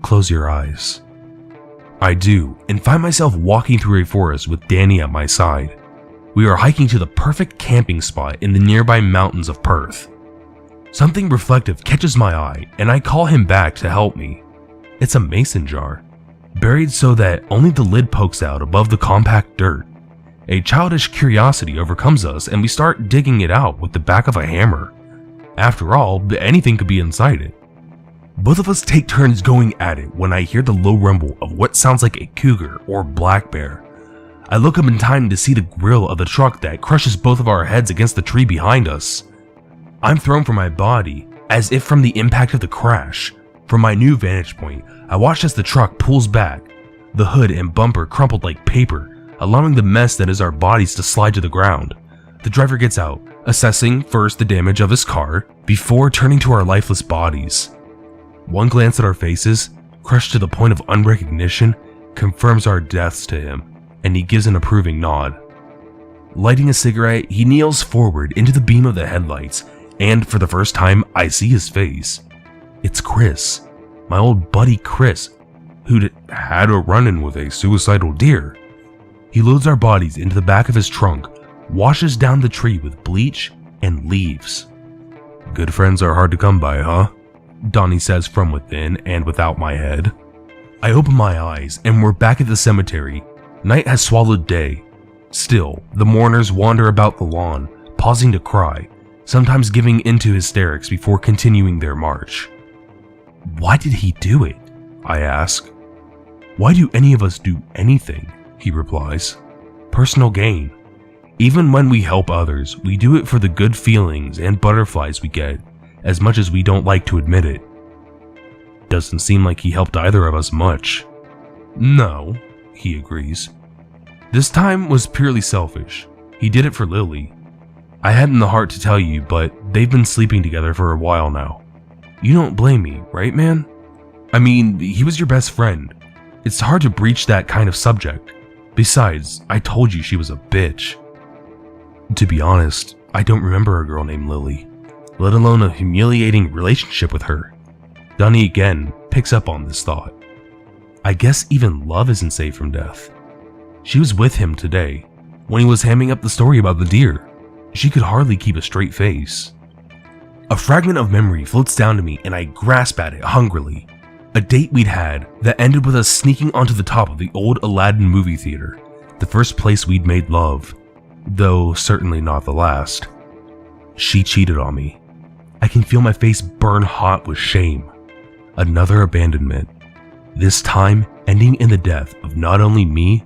Close your eyes. I do, and find myself walking through a forest with Danny at my side. We are hiking to the perfect camping spot in the nearby mountains of Perth. Something reflective catches my eye, and I call him back to help me. It's a mason jar, buried so that only the lid pokes out above the compact dirt. A childish curiosity overcomes us, and we start digging it out with the back of a hammer. After all, anything could be inside it. Both of us take turns going at it when I hear the low rumble of what sounds like a cougar or black bear. I look up in time to see the grill of the truck that crushes both of our heads against the tree behind us. I'm thrown from my body, as if from the impact of the crash. From my new vantage point, I watch as the truck pulls back, the hood and bumper crumpled like paper, allowing the mess that is our bodies to slide to the ground. The driver gets out, assessing first the damage of his car, before turning to our lifeless bodies. One glance at our faces, crushed to the point of unrecognition, confirms our deaths to him, and he gives an approving nod. Lighting a cigarette, he kneels forward into the beam of the headlights, and for the first time, I see his face. It's Chris, my old buddy Chris, who'd had a run-in with a suicidal deer. He loads our bodies into the back of his trunk, washes down the tree with bleach, and leaves. Good friends are hard to come by, huh? Donnie says from within and without my head. I open my eyes, and we're back at the cemetery. Night has swallowed day. Still, the mourners wander about the lawn, pausing to cry, sometimes giving into hysterics before continuing their march. Why did he do it? I ask. Why do any of us do anything? He replies. Personal gain. Even when we help others, we do it for the good feelings and butterflies we get, as much as we don't like to admit it. Doesn't seem like he helped either of us much. No, he agrees. This time was purely selfish. He did it for Lily. I hadn't the heart to tell you, but they've been sleeping together for a while now. You don't blame me, right, man? I mean, he was your best friend. It's hard to breach that kind of subject. Besides, I told you she was a bitch. To be honest, I don't remember a girl named Lily, let alone a humiliating relationship with her. Donnie again picks up on this thought. I guess even love isn't safe from death. She was with him today, when he was hamming up the story about the deer. She could hardly keep a straight face. A fragment of memory floats down to me and I grasp at it hungrily. A date we'd had that ended with us sneaking onto the top of the old Aladdin movie theater, the first place we'd made love, though certainly not the last. She cheated on me. I can feel my face burn hot with shame. Another abandonment, this time ending in the death of not only me,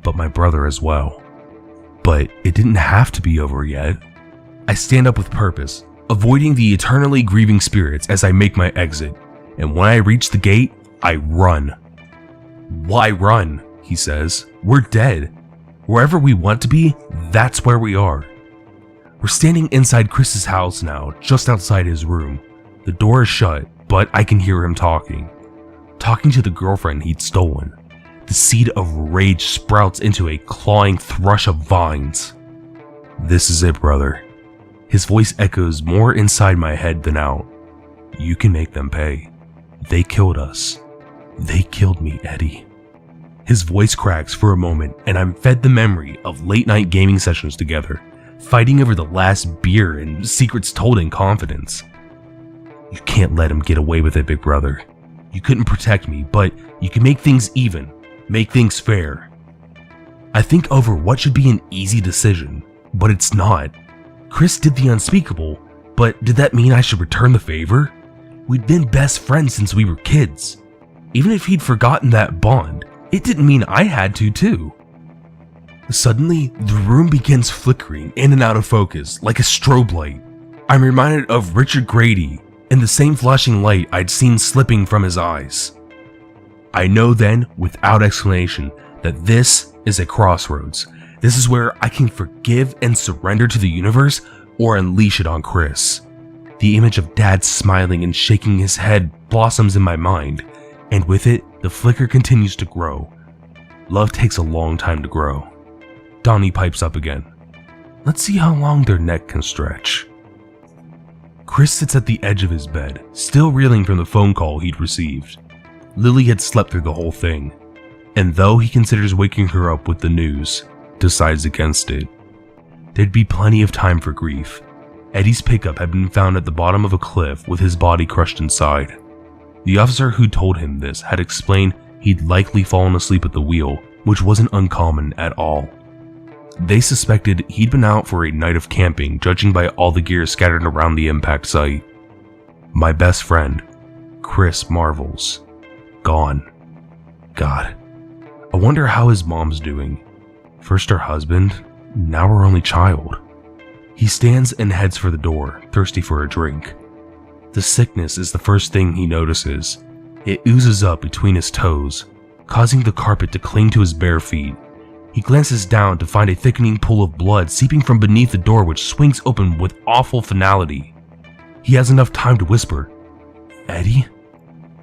but my brother as well. But it didn't have to be over yet. I stand up with purpose, avoiding the eternally grieving spirits as I make my exit, and when I reach the gate, I run. Why run? He says. We're dead. Wherever we want to be, that's where we are. We're standing inside Chris's house now, just outside his room. The door is shut, but I can hear him talking to the girlfriend he'd stolen. The seed of rage sprouts into a clawing thrush of vines. This is it, brother. His voice echoes more inside my head than out. You can make them pay. They killed us. They killed me, Eddie. His voice cracks for a moment, and I'm fed the memory of late-night gaming sessions together, fighting over the last beer and secrets told in confidence. You can't let him get away with it, big brother. You couldn't protect me, but you can make things even, make things fair. I think over what should be an easy decision, but it's not. Chris did the unspeakable, but did that mean I should return the favor? We'd been best friends since we were kids. Even if he'd forgotten that bond, it didn't mean I had to too. Suddenly, the room begins flickering in and out of focus like a strobe light. I'm reminded of Richard Grady and the same flashing light I'd seen slipping from his eyes. I know then, without explanation, that this is a crossroads. This is where I can forgive and surrender to the universe or unleash it on Chris. The image of Dad smiling and shaking his head blossoms in my mind, and with it, the flicker continues to grow. Love takes a long time to grow. Donnie pipes up again. Let's see how long their neck can stretch. Chris sits at the edge of his bed, still reeling from the phone call he'd received. Lily had slept through the whole thing, and though he considers waking her up with the news, decides against it. There'd be plenty of time for grief. Eddie's pickup had been found at the bottom of a cliff with his body crushed inside. The officer who told him this had explained he'd likely fallen asleep at the wheel, which wasn't uncommon at all. They suspected he'd been out for a night of camping, judging by all the gear scattered around the impact site. My best friend, Chris, marvels. Gone. God. I wonder how his mom's doing. First her husband, now her only child. He stands and heads for the door, thirsty for a drink. The sickness is the first thing he notices. It oozes up between his toes, causing the carpet to cling to his bare feet. He glances down to find a thickening pool of blood seeping from beneath the door, which swings open with awful finality. He has enough time to whisper, "Eddie?"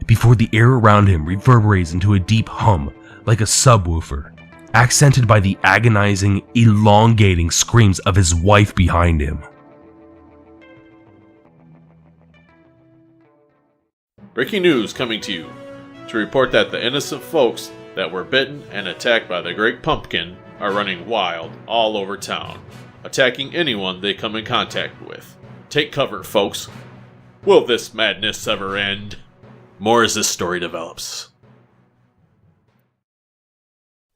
before the air around him reverberates into a deep hum like a subwoofer, accented by the agonizing, elongating screams of his wife behind him. Breaking news coming to you to report that the innocent folks that were bitten and attacked by the Great Pumpkin are running wild all over town, attacking anyone they come in contact with. Take cover, folks. Will this madness ever end? More as this story develops.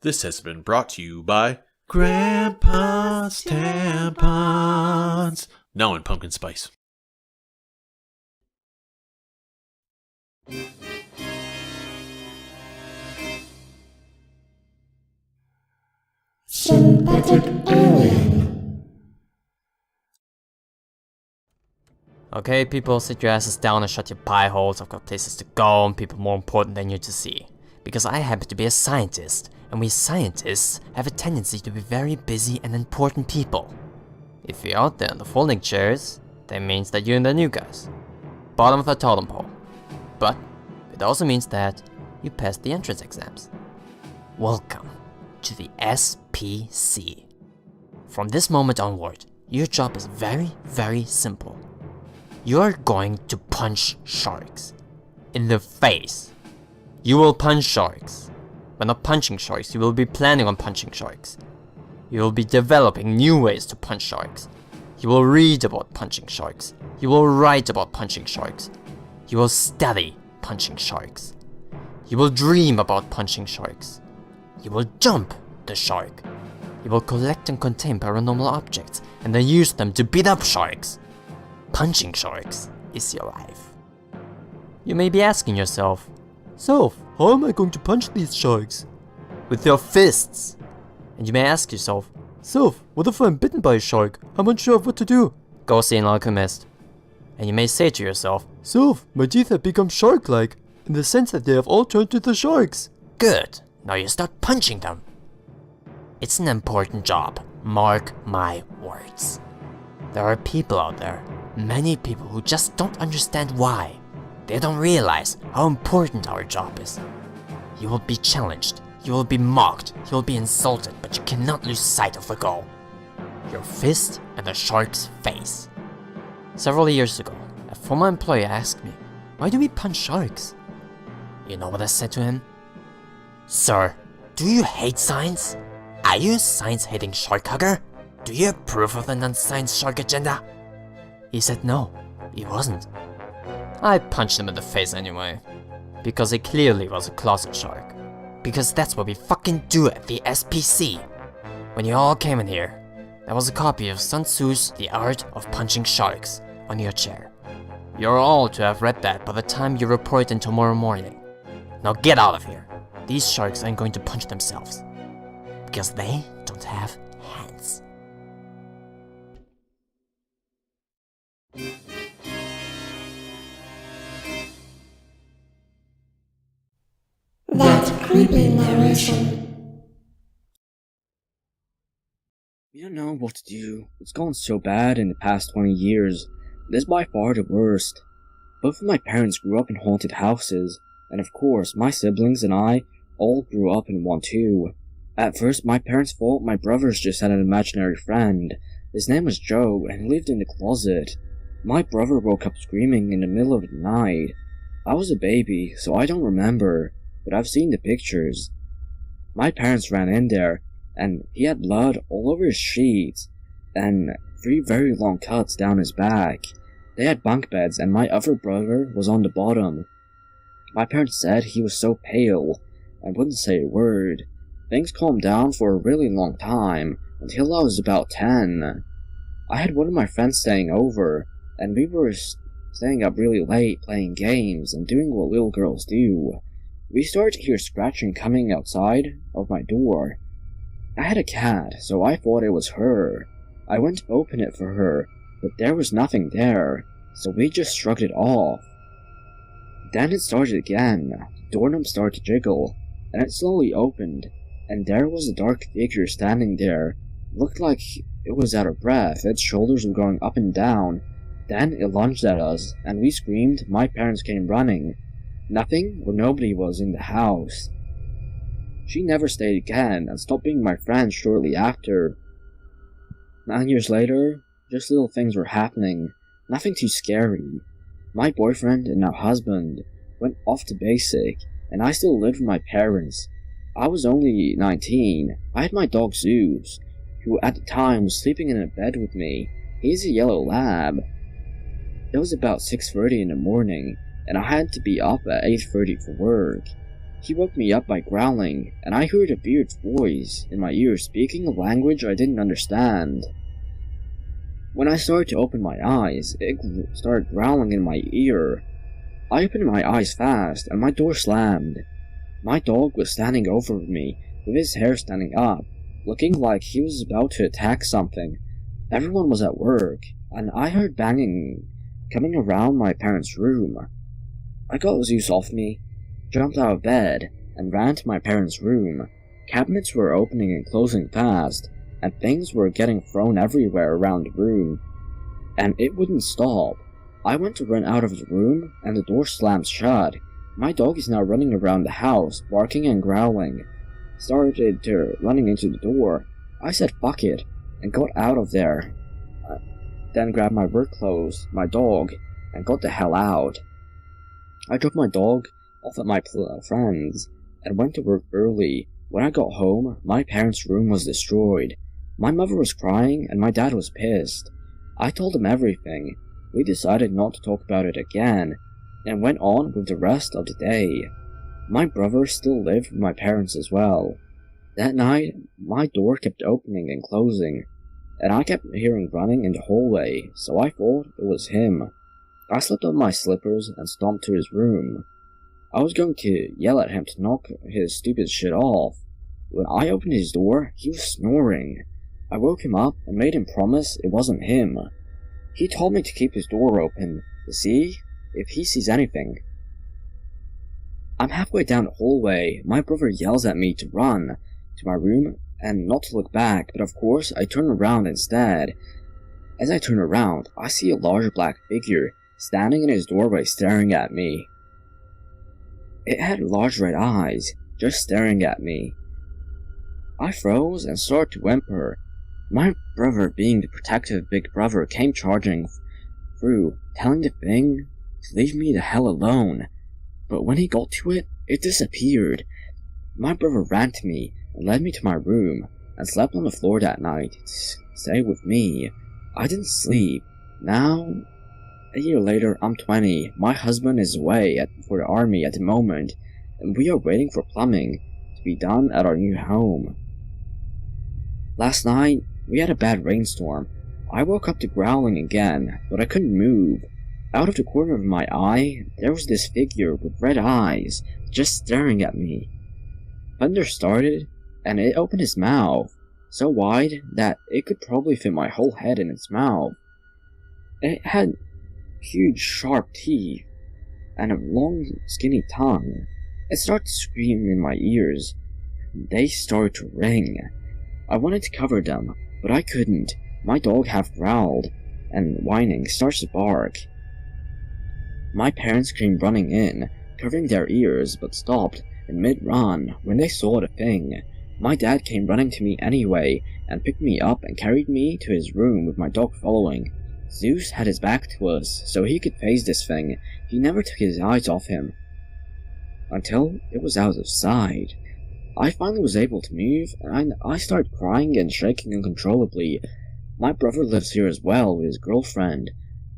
This has been brought to you by Grandpa's Tampons, now in pumpkin spice. Synthetic alien. Okay, people, sit your asses down and shut your pie holes. I've got places to go and people more important than you to see. Because I happen to be a scientist, and we scientists have a tendency to be very busy and important people. If you're out there in the folding chairs, that means that you're in the new guys. Bottom of the totem pole. But it also means that you passed the entrance exams. Welcome to the SPC. From this moment onward, your job is very, very simple. You're going to punch sharks in the face. You will punch sharks. But not punching sharks, you will be planning on punching sharks. You will be developing new ways to punch sharks. You will read about punching sharks. You will write about punching sharks. You will study punching sharks. You will dream about punching sharks. You will jump the shark. You will collect and contain paranormal objects and then use them to beat up sharks. Punching sharks is your life. You may be asking yourself, so how am I going to punch these sharks? With your fists. And you may ask yourself, Soph, what if I'm bitten by a shark? I'm unsure of what to do. Go see an alchemist. And you may say to yourself, Soph, my teeth have become shark-like, in the sense that they have all turned into sharks. good, now you start punching them. It's an important job, mark my words. There are people out there, many people who just don't understand why. They don't realize how important our job is. You will be challenged, you will be mocked, you will be insulted, but you cannot lose sight of the goal. Your fist and the shark's face. Several years ago, a former employee asked me, why do we punch sharks? You know what I said to him? Sir, do you hate science? Are you a science-hating shark hugger? Do you approve of the non-science shark agenda? He said no, he wasn't. I punched him in the face anyway. Because he clearly was a closet shark. Because that's what we fucking do at the SPC. When you all came in here, there was a copy of Sun Tzu's The Art of Punching Sharks on your chair. You're all to have read that by the time you report in tomorrow morning. Now get out of here. These sharks aren't going to punch themselves. Because they don't have hands. That creepy narration. We don't know what to do. It's gone so bad in the past 20 years. This is by far the worst. Both of my parents grew up in haunted houses, and of course, my siblings and I all grew up in one too. At first, my parents thought my brothers just had an imaginary friend. His name was Joe, and he lived in the closet. My brother woke up screaming in the middle of the night. I was a baby, so I don't remember, but I've seen the pictures. My parents ran in there, and he had blood all over his sheets, and 3 very long cuts down his back. They had bunk beds, and my other brother was on the bottom. My parents said he was so pale, and wouldn't say a word. Things calmed down for a really long time, until I was about 10. I had one of my friends staying over, and we were staying up really late playing games and doing what little girls do. We started to hear scratching coming outside of my door. I had a cat, so I thought it was her. I went to open it for her, but there was nothing there, so we just shrugged it off. Then it started again. The doorknob started to jiggle, and it slowly opened, and there was a dark figure standing there. Looked like it was out of breath, its shoulders were going up and down. Then it lunged at us, and we screamed. My parents came running. Nothing or nobody was in the house. She never stayed again, and stopped being my friend shortly after. 9 years later, just little things were happening, nothing too scary. My boyfriend and now husband went off to basic, and I still lived with my parents. I was only 19. I had my dog Zeus, who at the time was sleeping in a bed with me. He's a yellow lab. It was about 6:30 in the morning, and I had to be up at 8:30 for work. He woke me up by growling, and I heard a weird voice in my ear speaking a language I didn't understand. When I started to open my eyes, it started growling in my ear. I opened my eyes fast, and my door slammed. My dog was standing over me, with his hair standing up, looking like he was about to attack something. Everyone was at work, and I heard banging coming around my parents' room. I got Zeus off me, jumped out of bed, and ran to my parents' room. Cabinets were opening and closing fast, and things were getting thrown everywhere around the room. And it wouldn't stop. I went to run out of the room, and the door slammed shut. My dog is now running around the house, barking and growling. Started running into the door. I said fuck it, and got out of there. Then grabbed my work clothes, my dog, and got the hell out. I dropped my dog off at my friend's, and went to work early. When I got home, my parents' room was destroyed. My mother was crying, and my dad was pissed. I told him everything. We decided not to talk about it again, and went on with the rest of the day. My brother still lived with my parents as well. That night, my door kept opening and closing, and I kept hearing running in the hallway, so I thought it was him. I slipped on my slippers and stomped to his room. I was going to yell at him to knock his stupid shit off. When I opened his door, he was snoring. I woke him up and made him promise it wasn't him. He told me to keep his door open to see if he sees anything. I'm halfway down the hallway. My brother yells at me to run to my room and not to look back, but of course I turn around instead. As I turn around, I see a large black figure standing in his doorway staring at me. It had large red eyes, just staring at me. I froze and started to whimper. My brother, being the protective big brother, came charging through, telling the thing to leave me the hell alone. But when he got to it, it disappeared. My brother ran to me and led me to my room and slept on the floor that night to stay with me. I didn't sleep. Now, a year later, I'm 20. My husband is away for the army at the moment, and we are waiting for plumbing to be done at our new home. Last night, we had a bad rainstorm. I woke up to growling again, but I couldn't move. Out of the corner of my eye, there was this figure with red eyes, just staring at me. Thunder started, and it opened its mouth, so wide that it could probably fit my whole head in its mouth. It had huge sharp teeth, and a long skinny tongue. It started to scream in my ears. They started to ring. I wanted to cover them, but I couldn't. My dog half growled, and whining starts to bark. My parents came running in, covering their ears, but stopped in mid-run when they saw the thing. My dad came running to me anyway, and picked me up and carried me to his room with my dog following. Zeus had his back to us, so he could face this thing. He never took his eyes off him. Until it was out of sight. I finally was able to move, and I started crying and shaking uncontrollably. My brother lives here as well with his girlfriend.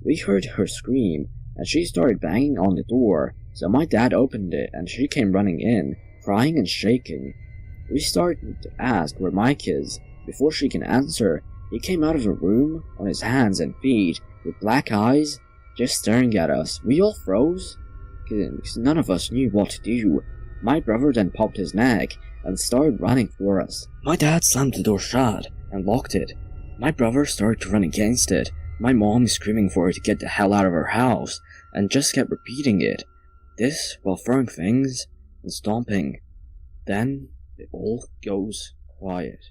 We heard her scream, and she started banging on the door, so my dad opened it and she came running in, crying and shaking. We started to ask where Mike is. Before she can answer, he came out of the room on his hands and feet, with black eyes, just staring at us. We all froze, because none of us knew what to do. My brother then popped his neck and started running for us. My dad slammed the door shut and locked it. My brother started to run against it. My mom screaming for her to get the hell out of her house, and just kept repeating it. This while throwing things and stomping. Then it all goes quiet.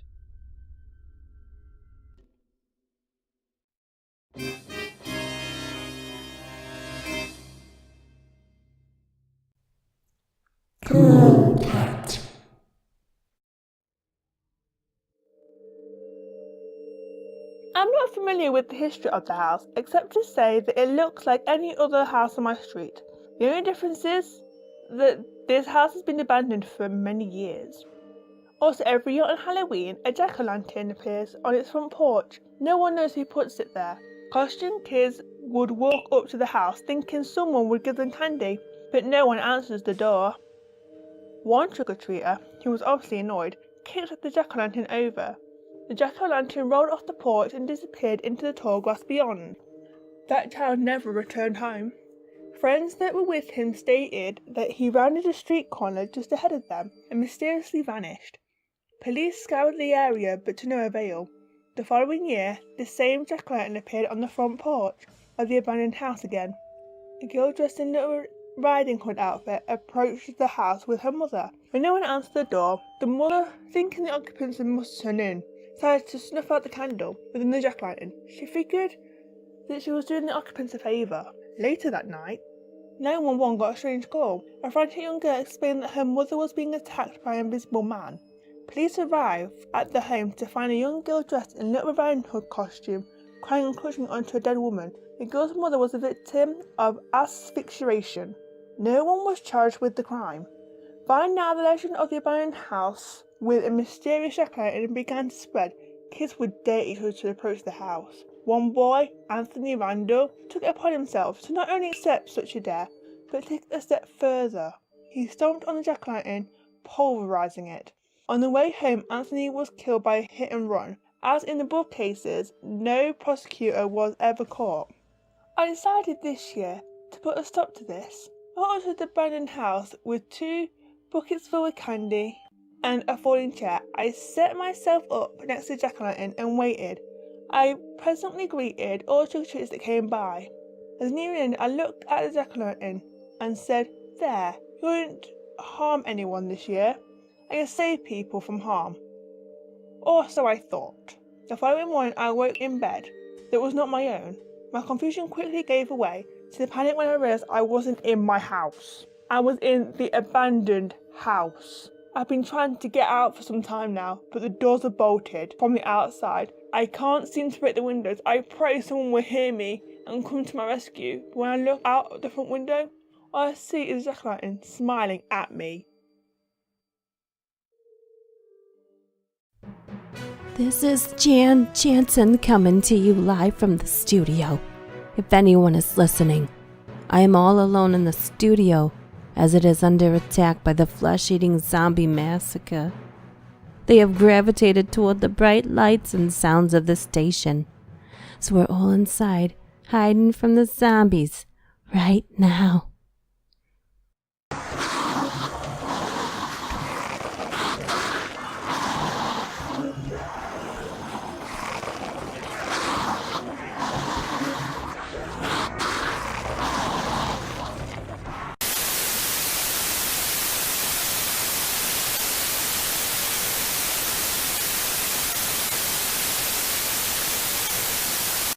Cool cat. I'm not familiar with the history of the house, except to say that it looks like any other house on my street. The only difference is that this house has been abandoned for many years. Also, every year on Halloween, a jack-o'-lantern appears on its front porch. No one knows who puts it there. Costumed kids would walk up to the house thinking someone would give them candy, but no one answers the door. One trick-or-treater, who was obviously annoyed, kicked the jack-o'-lantern over. The jack-o'-lantern rolled off the porch and disappeared into the tall grass beyond. That child never returned home. Friends that were with him stated that he rounded a street corner just ahead of them and mysteriously vanished. Police scoured the area, but to no avail. The following year, the same jack-o'-lantern appeared on the front porch of the abandoned house again. A girl dressed in a Riding Hood outfit approached the house with her mother. When no one answered the door, the mother, thinking the occupants must turn in, decided to snuff out the candle within the jack-o'-lantern. She figured that she was doing the occupants a favour. Later that night, 911 got a strange call. A frantic young girl explained that her mother was being attacked by an invisible man. Police arrived at the home to find a young girl dressed in a Little Riding Hood costume, crying and clutching onto a dead woman. The girl's mother was a victim of asphyxiation. No one was charged with the crime. By now, the legend of the abandoned house with a mysterious jack-o'-lantern began to spread. Kids would dare each other to approach the house. One boy, Anthony Randall, took it upon himself to not only accept such a dare, but take it a step further. He stomped on the jack-o'-lantern, pulverizing it. On the way home, Anthony was killed by a hit and run. As in the book cases, no prosecutor was ever caught. I decided this year to put a stop to this. I entered the abandoned house with 2 buckets full of candy and a falling chair I set myself up next to the jack-o'-lantern and waited. I presently greeted all the trick-or-treaters that came by. As nearing in, I looked at the jack-o'-lantern and said, "There, you won't harm anyone this year. I can save people from harm." Or so I thought. The following morning I woke in bed that was not my own. My confusion quickly gave way to the panic when I realised I wasn't in my house. I was in the abandoned house. I've been trying to get out for some time now, but the doors are bolted from the outside. I can't seem to break the windows. I pray someone will hear me and come to my rescue. But when I look out of the front window, all I see is jack-o'-lantern smiling at me. This is Jan Jansen coming to you live from the studio. If anyone is listening, I am all alone in the studio as it is under attack by the flesh-eating zombie massacre. They have gravitated toward the bright lights and sounds of the station. So we're all inside, hiding from the zombies right now.